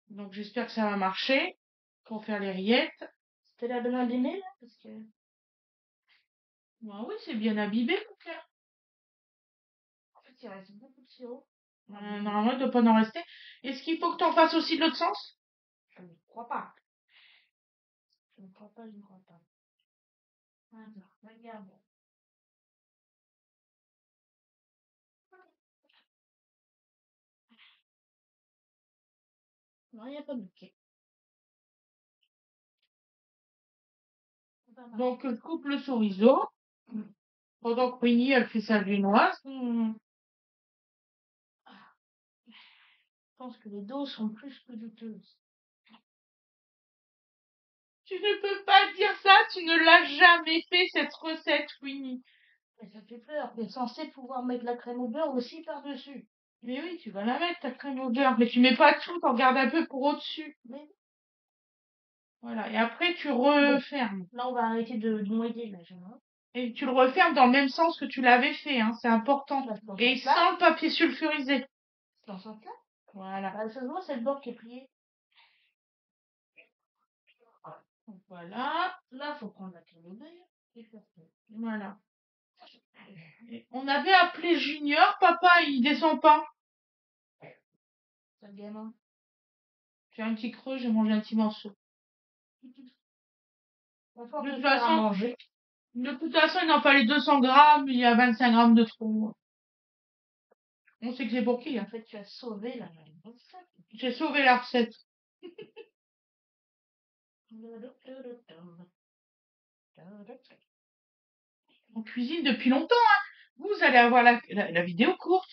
Donc, j'espère que ça va marcher pour faire les rillettes. C'était la bonne abîmée, là, parce que... Bah oui, c'est bien abîmé, mon cœur. En fait, il reste beaucoup de sirop. Normalement, il ne doit pas en rester. Est-ce qu'il faut que tu en fasses aussi de l'autre sens? Je ne crois pas. Je ne crois pas, je ne crois pas. Attends, regarde. Non, il n'y a pas de bouquet. Donc, je coupe le chorizo. Pendant que Winnie, elle fait sa viennoise. Je pense que les doses sont plus que douteuses. Tu ne peux pas dire ça, tu ne l'as jamais fait, cette recette, Winnie. Mais ça fait peur. Tu es censé pouvoir mettre la crème au beurre aussi par-dessus. Mais oui, tu vas la mettre, ta crème au beurre. Mais tu mets pas tout, t'en gardes un peu pour au-dessus. Mais Voilà. Et après, tu refermes. là, on va arrêter de noyer, là, Jeanne. Et tu le refermes dans le même sens que tu l'avais fait, hein. C'est important. Et sans le papier sulfurisé. Dans ce sens-là. Voilà. Bah, ça se voit, c'est le bord qui est plié. Voilà. Là, faut prendre la crème au beurre et faire ça. Voilà. Et on avait appelé Junior, papa, il descend pas. C'est le gamin. J'ai un petit creux, j'ai mangé un petit morceau. Enfin, De on toute peut faire à façon- manger. De toute façon, il n'en fallait 200 grammes, il y a 25 grammes de trop. On sait que j'ai pour qui, En hein. fait, tu as sauvé la recette. J'ai sauvé la recette. On cuisine depuis longtemps, hein. Vous allez avoir la vidéo courte.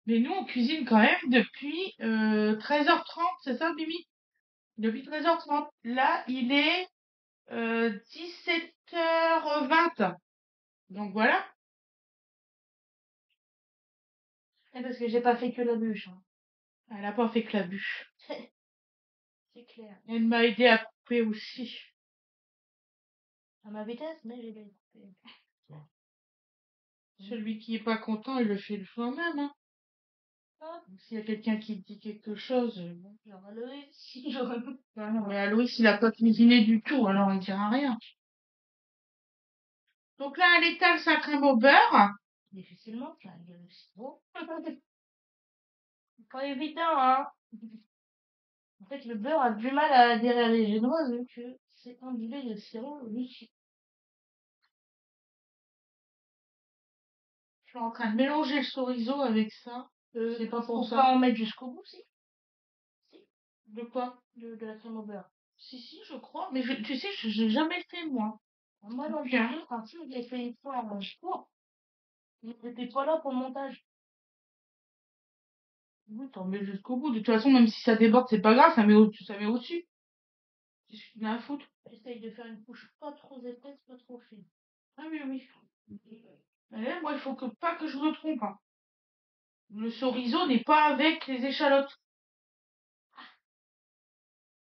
Mais nous, on cuisine quand même depuis 13h30, c'est ça, Mimi? Depuis 13h30. Là, il est 17h20. Donc voilà. Et parce que j'ai pas fait que la bûche. Hein. Elle a pas fait que la bûche. C'est clair. Elle m'a aidé à couper aussi. À ma vitesse, mais j'ai bien coupé. Celui qui est pas content, il le fait le soi-même, hein. Ah, S'il y a quelqu'un qui te dit quelque chose, bon. genre Aloïs. Genre... Ah non, mais Aloïs, il a pas cuisiné du tout, alors il dira rien. Donc là, elle étale sa crème au beurre. Difficilement, ça a le sirop. Pas évident, hein. En fait, le beurre a du mal à adhérer à les génoises vu que c'est imbibé de sirop liquide. Je suis en train de mélanger le chorizo avec ça. C'est pas pour Faut ça. pas en mettre jusqu'au bout, si. Si. De quoi? De la crème au beurre. Si, je crois. Mais tu sais, j'ai jamais fait, moi. Moi, non Ok. plus, quand je l'ai fait une fois en cours, mais t'étais pas là pour le montage. Oui, t'en mets jusqu'au bout. De toute façon, même si ça déborde, c'est pas grave, ça met au-dessus. Qu'est-ce que tu as à foutre? J'essaye de faire une couche pas trop épaisse, pas trop fine. Ah oui, oui. Mais là, moi, il faut pas que je me trompe, hein. Le chorizo n'est pas avec les échalotes.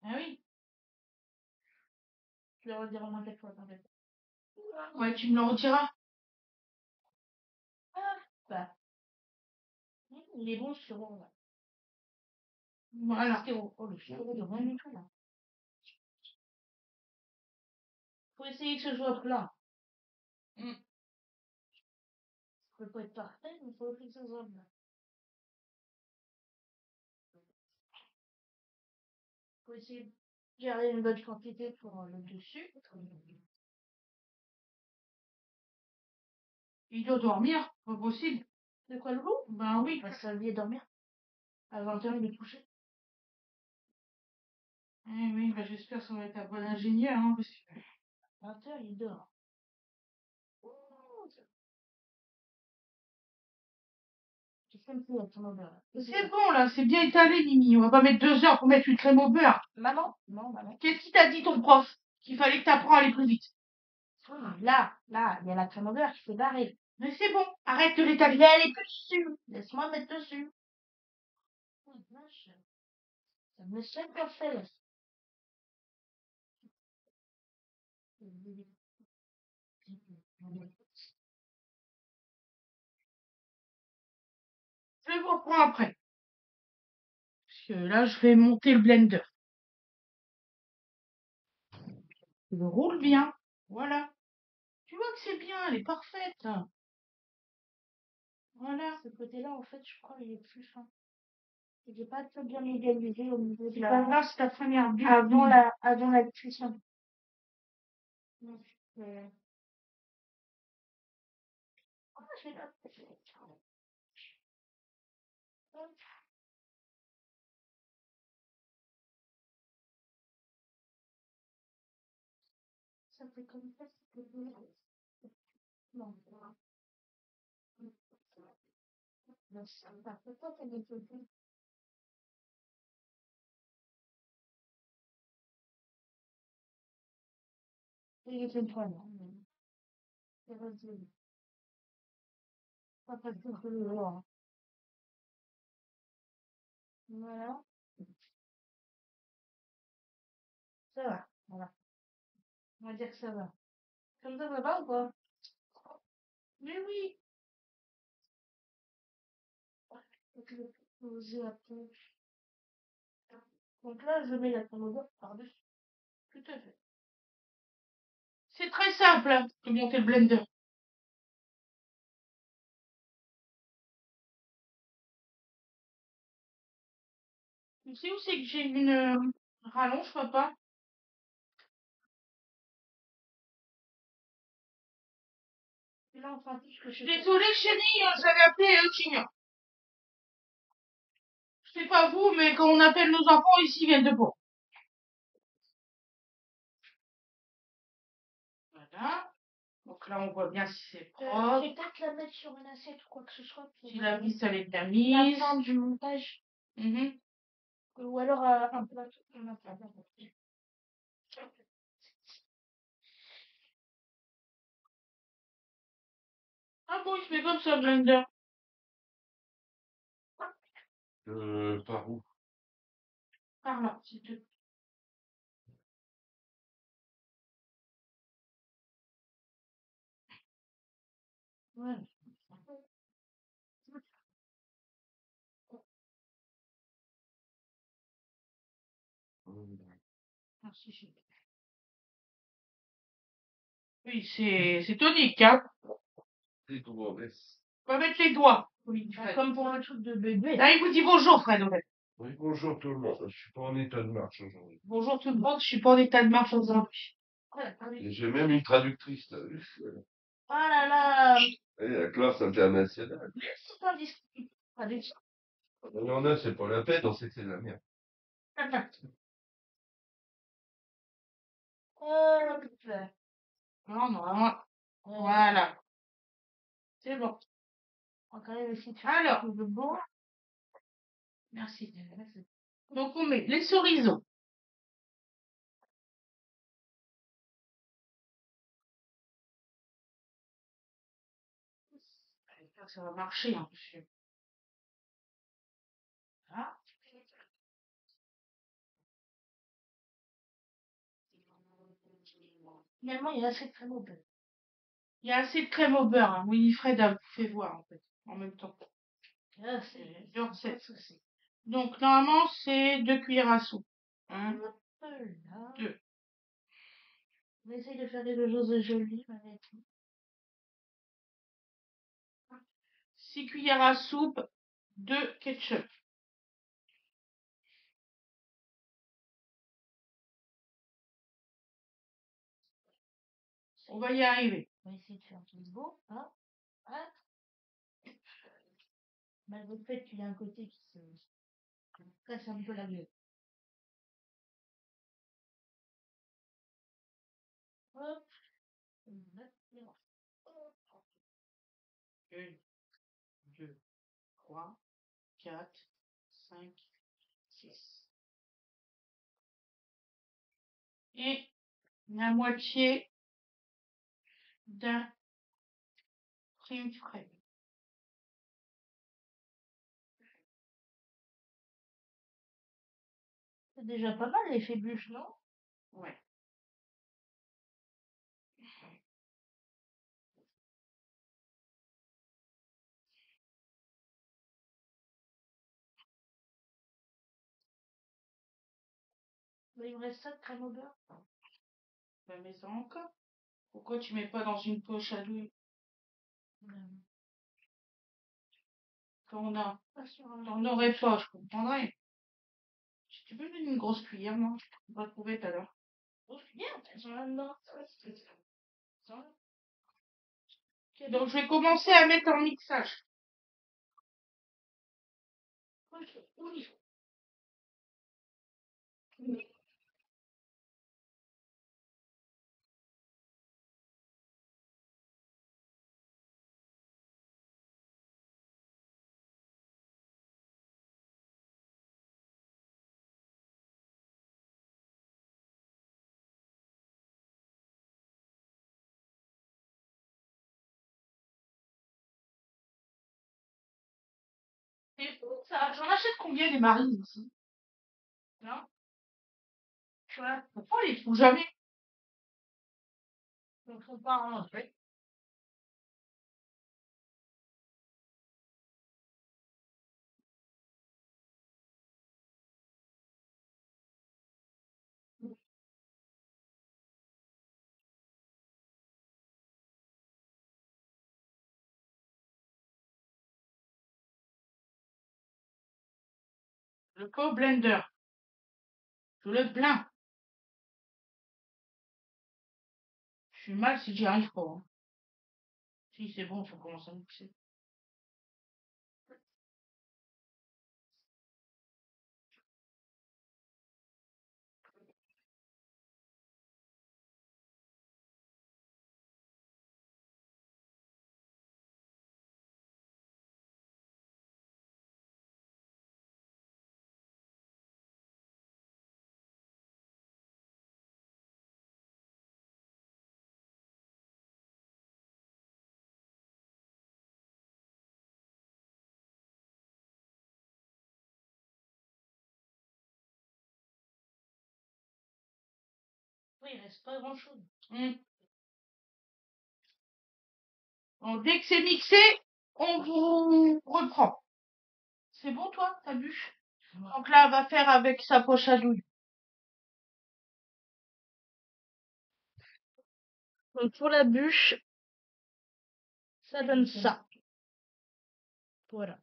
Ah oui. Je le redire au moins 4 fois, t'inquiète. Ouais, tu me le retireras. Bah. Il est bon, le sirop, là. Voilà. Le sirop. Oh, le sirop de rien du tout, là. Faut essayer que ce soit plat. Mm. Ça peut pas être parfait, mais faut essayer que ce soit plat. Faut essayer de garder une bonne quantité pour le dessus. Il doit dormir, pas possible. De quoi, Loulou? Ben oui. Bah, ça lui est dormir. À 21, il est couché. Eh oui, ben j'espère que ça va être un bon ingénieur, hein, parce que... 20h, il dort. C'est comme si à ton beurre. C'est bon, là, c'est bien étalé, Mimi. On va pas mettre 2 heures pour mettre une crème au beurre. Maman? Non, maman. Qu'est-ce qu'il t'a dit, ton prof? Qu'il fallait que t'apprends à aller plus vite. Là, il y a la crème au beurre qui s'est barrée. Mais c'est bon, arrête de Je l'étaler. vais aller dessus. Laisse-moi mettre dessus. Oh, vache. Ça me fait pas faire. Je vous reprends après. Parce que là, je vais monter le blender. Je le roule bien. Voilà. Tu vois que c'est bien, elle est parfaite. Voilà. Ce côté-là, en fait, je crois, il est plus fin. Il n'est pas très bien égalisé au niveau de C'est pas la... grave, c'est ta première bulle. Avant la cuisson. Donc, Je vais là. ça fait comme ça, c'est que... Non, non, ça va. Pourquoi t'as des photos? Il est une fois, non. C'est vas-y. Pas parce que je le vois. Voilà. Ça va. Voilà. On va dire que ça va. Comme ça va ou pas? Mais oui. Donc, je vais poser après. Donc là, je mets la tomate par-dessus. Tout à fait. C'est très simple hein, de monter le blender. Tu sais où c'est que j'ai une rallonge, papa? Et là, enfin, tout ce que Je je suis fais. désolée, chérie, hein, j'avais appelé Eugenia. Je sais pas vous, mais quand on appelle nos enfants, ici, ils viennent de pas. Voilà. Donc là, on voit bien si c'est Je propre, vais peut-être la mettre sur une assiette ou quoi que ce soit. Pour si la vis, elle est bien la mise. fin du montage. Mhm. Ou alors un plateau. On a pas. Ah bon, il se fait comme ça, blender. Par où? Par là, s'il te plaît. Voilà. Merci, chérie. Oui, c'est tonique, hein. C'est tout baisse. On va mettre les doigts. Oui, Bah, comme pour le truc de bébé. là, il vous dit bonjour, Fred. En fait. Oui, bonjour tout le monde. Je suis pas en état de marche aujourd'hui. Bonjour tout le monde, je suis pas en état de marche aujourd'hui. Et j'ai même une traductrice, t'as vu? Oh là là. Et la classe internationale. C'est pas discuté. Pas du tout. Il y en a, c'est pas la peine, on sait que c'est de la merde. Non, non. Voilà. C'est bon. On va quand même essayer de faire Alors. quelque chose de beau. Merci. Donc, on met les cerisons. J'espère que ça va marcher, hein, parce que... Voilà. Finalement, il y a assez de crème au beurre. Il y a assez de crème au beurre. Hein. Winifred a fait voir, en fait, en même temps. Ah, C'est deux recettes. Donc, normalement, c'est 2 cuillères à soupe. un Hein, peu là. 2. On essaye de faire des choses jolies avec. 6 cuillères à soupe de ketchup. On va y arriver. On va essayer de faire tout beau. Hein. Hein. Malgré le fait qu'il y a un côté qui se casse un peu la gueule. Hop. On va faire. 1, 2, 3, 4, 5, 6. Et la moitié d'un crème fraîche. C'est déjà pas mal l'effet bûche, non? Ouais. Mais il me reste ça de crème au beurre. Bah, mets-en encore. Pourquoi tu mets pas dans une poche à douille? Pas sur un- T'en aurais pas, je comprendrais. Si tu veux me donner une grosse cuillère, moi, je vais pas trouver tout à l'heure. Oh, c'est bien, elles sont là-dedans. Donc, je vais commencer à mettre en mixage. Oui. C'est fou, ça. J'en achète combien des marines ici? Non? Tu vois, pourquoi on les trouve jamais? Donc, faut pas en enlever. Le pot blender. Je le plains. Je suis mal si j'y arrive pas, hein. Si, c'est bon, faut commencer à mixer. Oui, il reste pas grand-chose. Donc, dès que c'est mixé, on vous reprend. C'est bon, toi, ta bûche? Donc là, on va faire avec sa poche à douille. Donc, pour la bûche, ça donne ça. Voilà.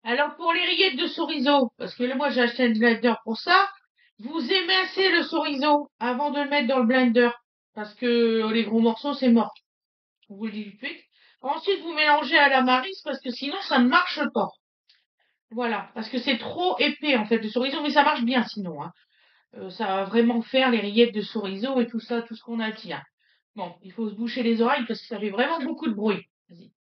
Alors, pour les rillettes de chorizo, parce que là, moi, j'ai acheté un blender pour ça, vous émincez le chorizo avant de le mettre dans le blender. Parce que les gros morceaux, c'est mort. Je vous le dis tout de suite. Ensuite, vous mélangez à la maryse parce que sinon, ça ne marche pas. Voilà. Parce que c'est trop épais, en fait, le chorizo, mais ça marche bien sinon, hein. Ça va vraiment faire les rillettes de chorizo et tout ça, tout ce qu'on a dit, hein. Bon, il faut se boucher les oreilles parce que ça fait vraiment beaucoup de bruit. Vas-y.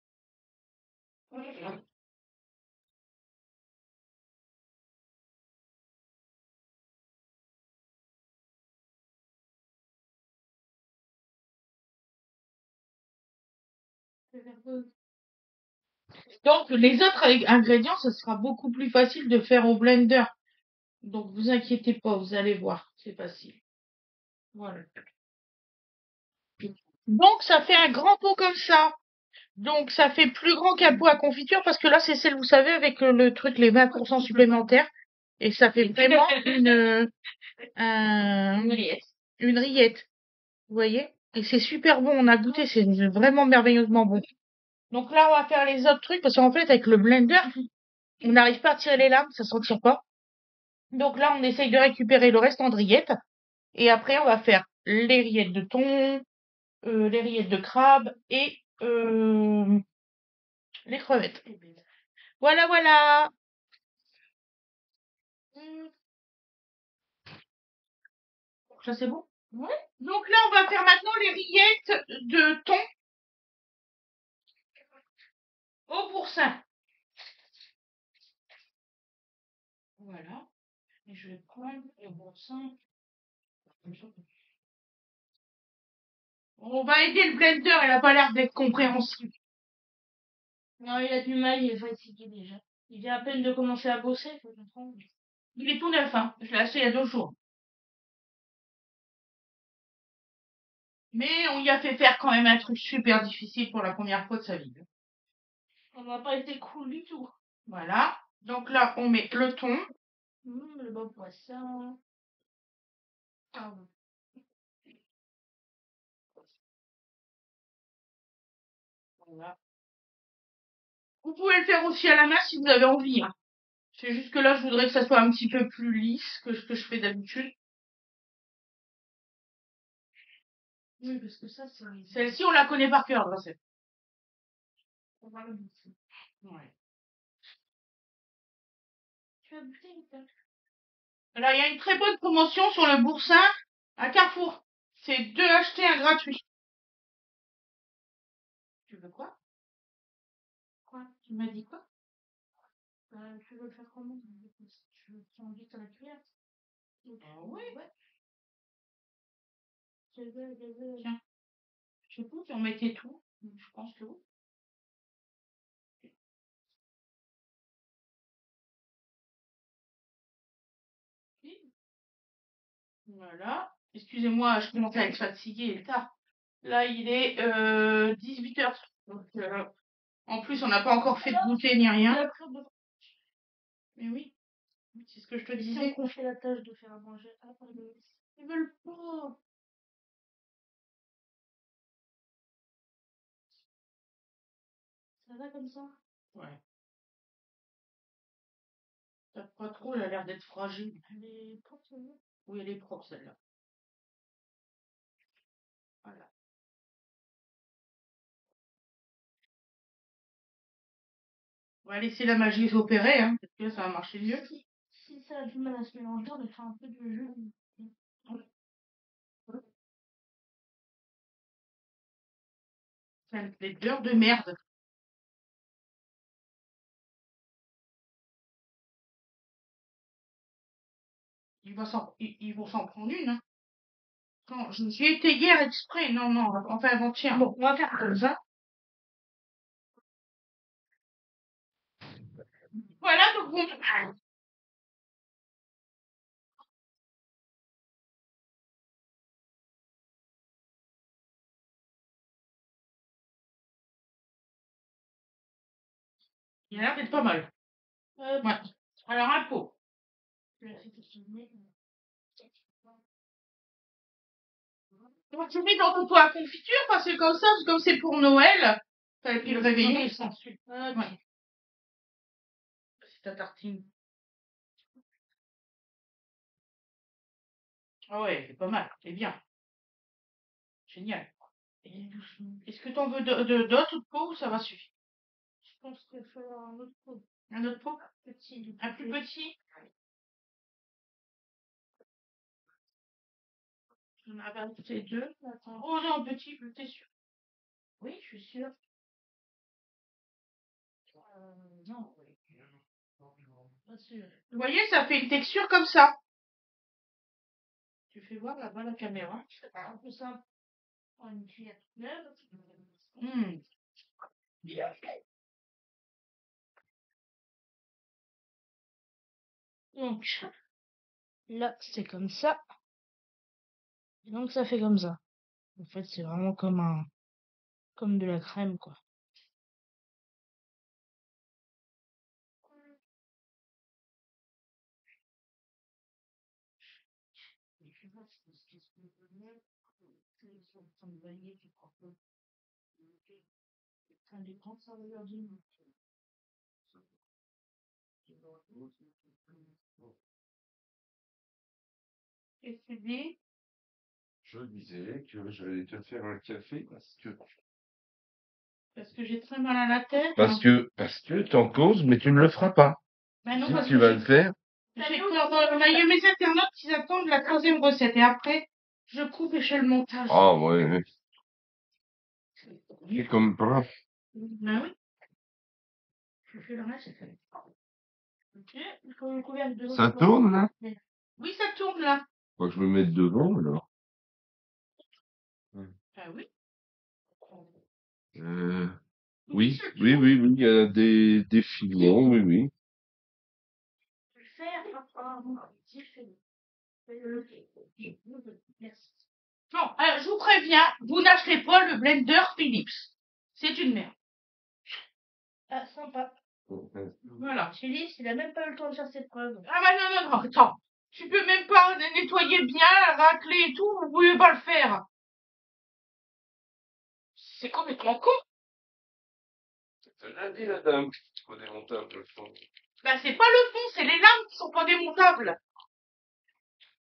Donc, les autres ingrédients, ce sera beaucoup plus facile de faire au blender. Donc, vous inquiétez pas, vous allez voir, c'est facile. Voilà. Donc, ça fait un grand pot comme ça. Donc, ça fait plus grand qu'un pot à confiture parce que là, c'est celle, vous savez, avec le truc, les 20% supplémentaires. Et ça fait vraiment une rillette. Vous voyez? Et c'est super bon, on a goûté, c'est vraiment merveilleusement bon. Donc là, on va faire les autres trucs parce qu'en fait, avec le blender, on n'arrive pas à tirer les lames, ça s'en tire pas. Donc là, on essaye de récupérer le restant de rillettes. Et après, on va faire les rillettes de thon, les rillettes de crabe et les crevettes. Voilà, voilà. Ça, c'est bon? Ouais. Donc là, on va faire maintenant les rillettes de thon au boursin. Voilà. Et je vais prendre le boursin. On va aider le blender, il a pas l'air d'être compréhensible. Non, il a du mal, il est fatigué déjà. Il vient à peine de commencer à bosser, faut comprendre. Il est tout neuf, hein. Je l'ai acheté il y a 2 jours. Mais on y a fait faire quand même un truc super difficile pour la première fois de sa vie. On n'a pas été cool du tout. Voilà. Donc là, on met le thon. Le bon poisson. Pardon. Voilà. Vous pouvez le faire aussi à la main si vous avez envie, hein. C'est juste que là, je voudrais que ça soit un petit peu plus lisse que ce que je fais d'habitude. Oui, parce que ça, c'est... Celle-ci, on la connaît par cœur, la recette. On va le goûter. Ouais. Tu as goûté, Nicole? Alors, il y a une très bonne promotion sur le boursin à Carrefour. C'est 2 achetés, un gratuit. Tu veux quoi? Quoi? Tu m'as dit quoi? Tu veux le faire comment? Tu veux prendre vite à la cuillère? Ah oui. Ouais. Je veux. Tiens. Je sais pas si on mettait tout. Je pense que oui. Voilà. Excusez-moi, je commence à être fatiguée, il est tard. Là, il est 18h. Donc, en plus, on n'a pas encore fait de goûter ni rien. Mais oui, c'est ce que je te Si disais. on confie la tâche de faire à manger. Ah, pardon. Ils veulent pas. Ça va comme ça? Ouais. Tape pas trop, elle a l'air d'être fragile. Elle est propre, celle-là? Oui, elle est propre, celle-là. Voilà. On va laisser la magie s'opérer, hein. Peut-être que là, ça va marcher mieux. Si ça a du mal à se mélanger, on va faire un peu de jus. C'est un beurre de merde. Ils vont s'en prendre une, hein. Non, j'y étais hier exprès. Non, non, enfin avant-hier. Bon, on va faire comme ça. Voilà, donc bon. Il a l'air d'être pas mal. Ouais. Alors, un pot. Donc, tu mets dans ton pot à confiture parce que comme ça, comme c'est pour Noël, t'as pu le réveiller sans suite. Ouais. C'est ta tartine. Ah ouais, c'est pas mal. C'est bien. Génial. Est-ce que t'en veux d'autres pots ou ça va suffire? Je pense qu'il faut un autre pot. Un autre pot? Petit. Un plus petit? J'en avais ajouté 2. Attends. Oh non, petit, t'es sûr? Oui, je suis sûre. Non, pas sûr. Vous voyez, ça fait une texture comme ça. Tu fais voir là-bas la caméra. Un peu simple. Une cuillère neuve. Mmh. Donc, là, c'est comme ça. Et donc, ça fait comme ça. En fait, c'est vraiment comme de la crème, quoi. Qu'est-ce que tu dis? Je disais que j'allais te faire un café Parce que j'ai très mal à la tête. parce que t'en causes, mais tu ne le feras pas. Ben non, Si parce tu que vas le faire, j'ai peur. On a eu mes internautes qui attendent la 13e recette. Et après, je coupe et je fais le montage. ah ouais, c'est comme bras. Ben oui. Je fais le reste. Ok. Il faut une couvercle de l'eau. Ça tourne là? Oui, ça tourne là. Faut que je me mette devant alors. Ben oui. Oui, ça oui, tourne. oui, oui, il y a des filons, oui, oui. Faire. Si, je fais. Merci. Bon, alors, je vous préviens, vous n'acheterez pas le blender Philips. C'est une merde. Ah, sympa. Voilà. Chili, il a même pas eu le temps de faire ses preuves. Ah bah non, non, non, attends. Tu peux même pas nettoyer bien, racler et tout, vous pouvez pas le faire. C'est complètement con. T'as déjà dit la dame qu'il faut démonter un peu le fond. Bah c'est pas le fond, c'est les lames qui sont pas démontables.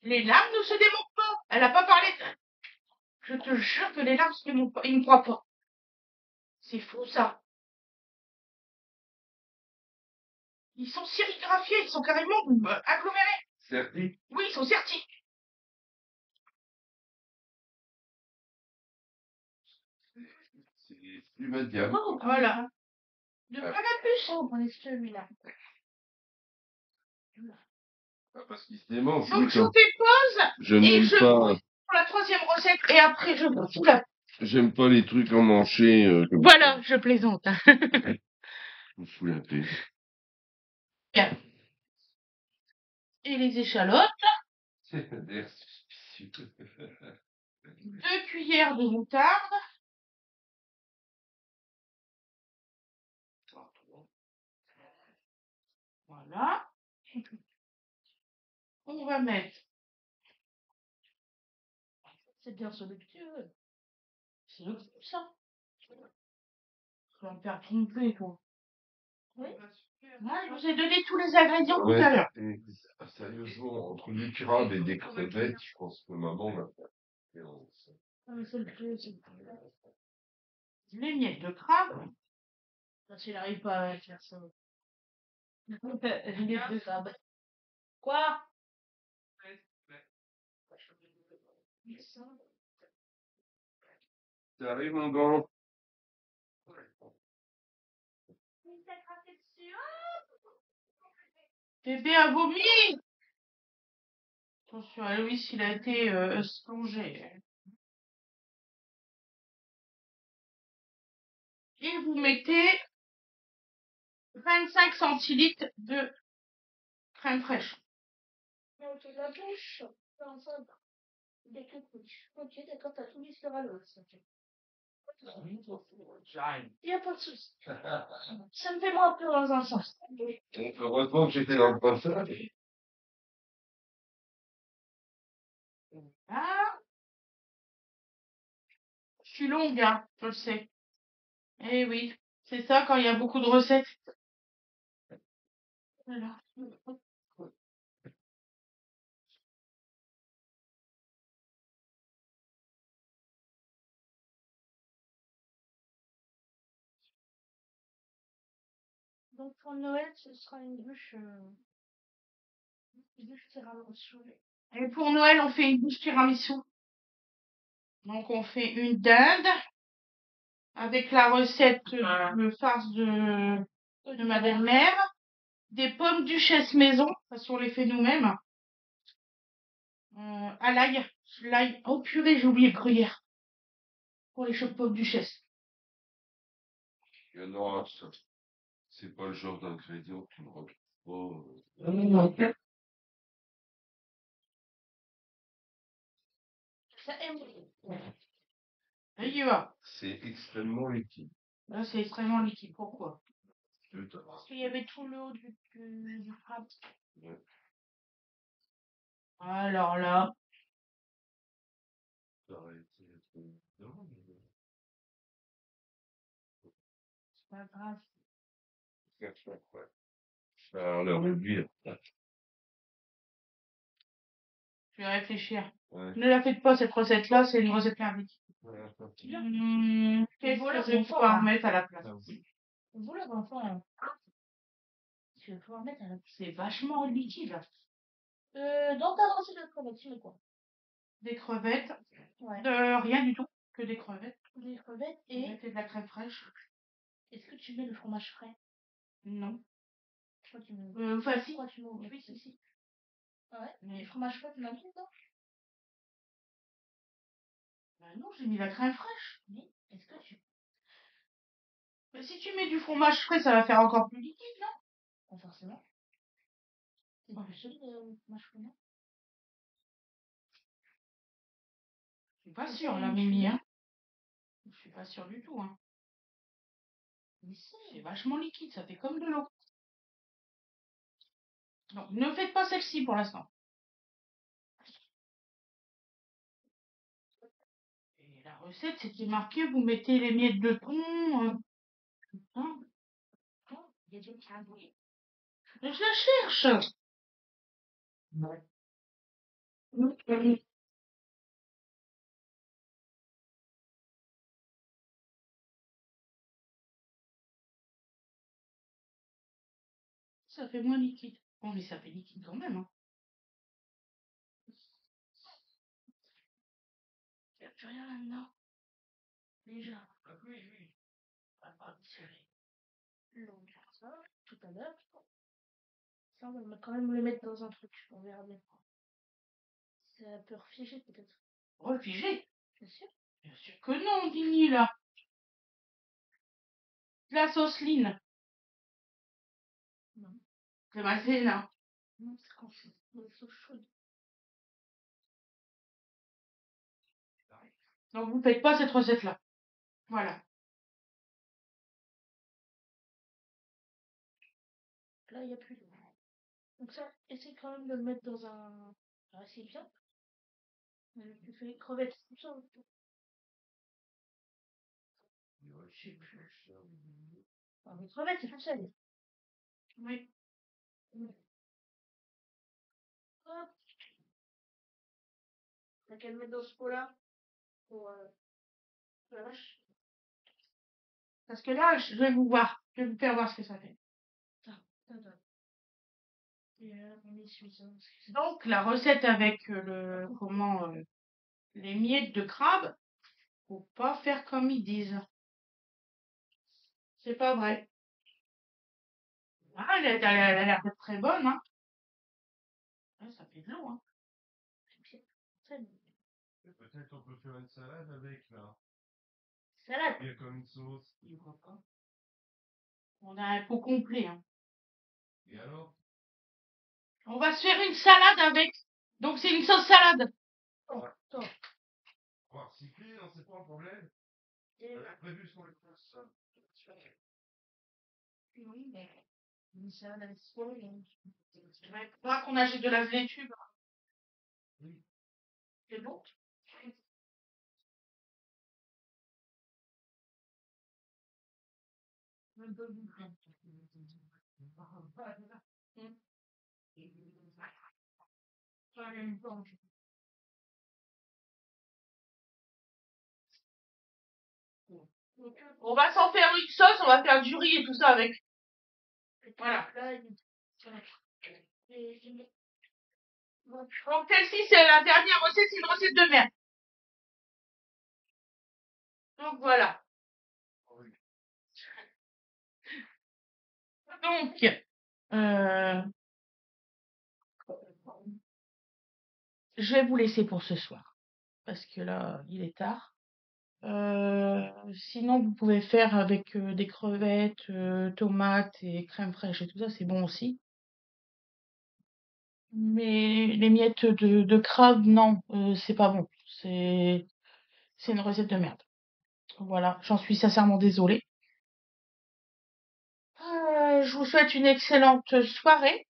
Les lames ne se démontent pas. Elle a pas parlé. Je te jure que les lames se démontent pas. Il me croit pas. C'est fou ça. Ils sont sérigraphiés, ils sont carrément agglomérés. Certi? Oui, ils sont sertis. C'est plus bas de gamme. Oh, Voilà. De Ah. pas la plus. Oh, on prenait celui-là. Ah, parce qu'il se démonte. Donc oui, je comme- fais pause Je et n'aime je pas. pour la troisième recette et après je vous fous la... J'aime pas les trucs emmanchés. Comme Voilà, je plaisante. ça. Je me fous la paix. Bien. Et les échalotes, C'est d'air suspicieux. 2 cuillères de moutarde. Voilà. On va mettre... C'est bien ce que tu veux. C'est le coup, ça. Je vais me faire tromper, toi. Oui. Moi, je vous ai donné tous les ingrédients tout Ouais, à l'heure. et sérieusement, entre du crabe et des crevettes, je pense que maman va faire. Ah, mais c'est le plus, c'est le plus. Les miettes de crabe. Parce qu'il n'arrive pas à faire ça. Les miettes de crabe. Quoi? Ça arrive, mon gant? Bébé a vomi. Attention, Aloïs, il a été plongé. Et vous mettez 25 centilitres de crème fraîche. Donc, la bouche, dans un des couches. Ok, d'accord, t'as tout mis sur l'os. Il n'y a pas de souci. Ça me fait moins peur dans un sens. Heureusement que j'étais dans le passage. Ah, je suis longue, hein, je le sais. Eh oui, c'est ça quand il y a beaucoup de recettes. Voilà. Donc pour Noël, ce sera une bûche tiramisu. Et pour Noël, on fait une bûche tiramisu. Donc on fait une dinde avec la recette, le farce de ma belle-mère, des pommes duchesse maison, parce qu'on les fait nous-mêmes, à l'ail, l'ail. Oh purée, j'ai oublié le gruyère pour les pommes duchesse. Non, ça, c'est pas le genre d'ingrédient que tu ne retrouves pas. Ça aime. Là, il y va. C'est extrêmement liquide. Là, c'est extrêmement liquide. Pourquoi? Putain. Parce qu'il y avait tout le haut du crabe. Ouais. Alors là, Ça aurait été un peu- Non, mais- c'est pas grave. Ouais. Alors, le rubis, Je vais réfléchir. ouais. Ne la faites pas, cette recette-là, c'est une recette merdique. Qu'est-ce Voilà, que je vais bon, pouvoir voilà. mettre à la place? Voilà, enfin. Tu vas pouvoir mettre à la C'est vachement liquide. dans ta recette de crevettes, tu mets quoi? Des crevettes. Ouais. Rien du tout. Que des crevettes. Des crevettes Vous et mettez de la crème fraîche. est-ce que tu mets le fromage frais? Non. Pourquoi tu mets Enfin, si. Pourquoi tu mets oui, si. Ah ouais? Mais- Et le fromage frais, tu l'as mis dedans? Bah non, j'ai mis la crème fraîche. Mais est-ce que tu. Mais si tu mets du fromage frais, ça va faire encore plus liquide, non? Pas forcément. C'est plus solide le fromage frais, non? Je suis pas C'est sûre, pas la une Mimi, cuillère. hein. Je suis pas sûre du tout, hein. C'est vachement liquide, ça fait comme de l'eau. Donc, ne faites pas celle-ci pour l'instant. Et la recette, c'était marqué, vous mettez les miettes de thon. Hein, Il y a du cambouis. je la cherche. Ça fait moins liquide. Bon, mais ça fait liquide quand même. Hein. Il n'y a plus rien là-dedans. Déjà. Oui. On va pas tirer. Donc, ça, tout à l'heure. Ça, on va quand même le mettre dans un truc. On verra bien. Ça peut refiger peut-être. Refigé. Bien sûr. Bien sûr que non, Dini, là. La sauce line. Non. C'est maïzena. Non, c'est quand c'est une sauce chaude. Donc, vous ne faites pas cette recette-là. Voilà. Là, il n'y a plus d'eau. Donc ça, essaye quand même de le mettre dans un récipient. Tu fais les crevettes, tout ça. Je sais plus. Enfin, les crevettes, c'est tout ça. Oui. Hop. T'as qu'à le mettre dans ce pot-là pour la vache. Parce que là, je vais vous voir. Je vais vous faire voir ce que ça fait. Attends. Et on essuie ça. Donc, la recette avec les miettes de crabe, faut pas faire comme ils disent. C'est pas vrai. Ah, elle a l'air d'être très bonne, hein. Ouais, ça fait de l'eau, hein. Très bon. Peut-être on peut faire une salade avec, là. Salade. Il y a comme une sauce. Je vois pas. On a un pot complet, hein. Et alors? On va se faire une salade avec. Donc, c'est une sauce salade. Oh, attends. On va recycler, non, c'est pas un problème. Et On a prévu ce qu'on le fasse ça. oui, mais une salade avec ça. Il faudra qu'on achète de la laitue. Oui. C'est bon? On va s'en faire une sauce, on va faire du riz et tout ça avec. Voilà. Donc celle-ci, c'est la dernière recette, c'est une recette de merde. Donc voilà. Donc, je vais vous laisser pour ce soir. Parce que là, il est tard. Sinon, vous pouvez faire avec des crevettes, tomates et crème fraîche et tout ça, c'est bon aussi. Mais les miettes de crabe, non, c'est pas bon. C'est une recette de merde. Voilà, j'en suis sincèrement désolée. Je vous souhaite une excellente soirée.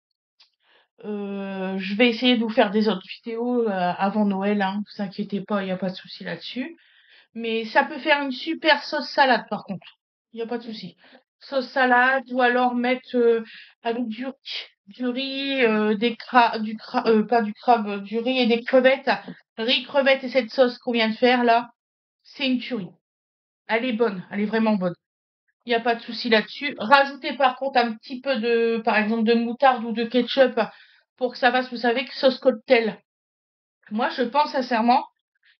Je vais essayer de vous faire des autres vidéos avant Noël, hein. Vous inquiétez pas, il n'y a pas de souci là-dessus. Mais ça peut faire une super sauce salade par contre. Il n'y a pas de souci. Sauce salade ou alors mettre avec du riz, pas du crabe, du riz et des crevettes. Riz, crevettes et cette sauce qu'on vient de faire là, c'est une tuerie. Elle est bonne, elle est vraiment bonne. Il n'y a pas de souci là-dessus. Rajoutez par contre un petit peu par exemple, de moutarde ou de ketchup pour que ça fasse, vous savez, que sauce cocktail. Moi, je pense sincèrement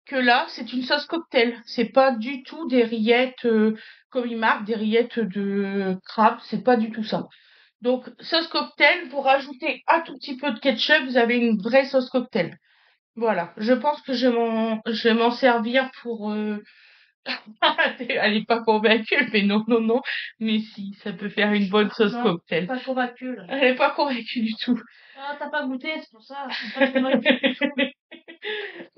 que là, c'est une sauce cocktail. C'est pas du tout des rillettes, comme ils marquent, des rillettes de crabe. C'est pas du tout ça. Donc, sauce cocktail, vous rajoutez un tout petit peu de ketchup, vous avez une vraie sauce cocktail. Voilà. Je pense que je vais m'en servir pour, elle est pas convaincue, elle fait non. Mais si, ça peut faire une bonne sauce Non, cocktail. Pas convaincue là. Elle est pas convaincue du tout. Ah, t'as pas goûté, c'est pour ça. C'est pas que moi,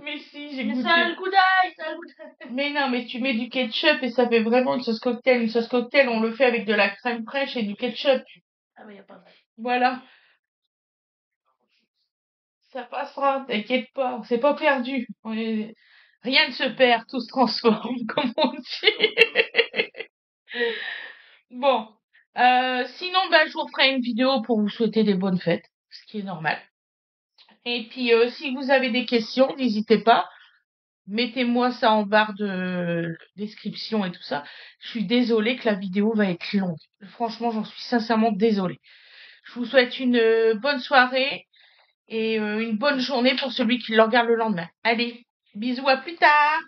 Mais si, j'ai Mais goûté. ça a le goût d'ail, ça a le goût d'ail. Mais non, mais tu mets du ketchup et ça fait vraiment une sauce cocktail. Une sauce cocktail, on le fait avec de la crème fraîche et du ketchup. Ah bah y a pas d'ail. Voilà. Ça passera, t'inquiète pas. C'est pas perdu. Rien ne se perd, tout se transforme, comme on dit. Bon. Sinon, bah, je vous ferai une vidéo pour vous souhaiter des bonnes fêtes, ce qui est normal. Et puis, si vous avez des questions, n'hésitez pas. Mettez-moi ça en barre de description et tout ça. Je suis désolée que la vidéo va être longue. Franchement, j'en suis sincèrement désolée. Je vous souhaite une bonne soirée et une bonne journée pour celui qui le regarde le lendemain. Allez, bisous, à plus tard!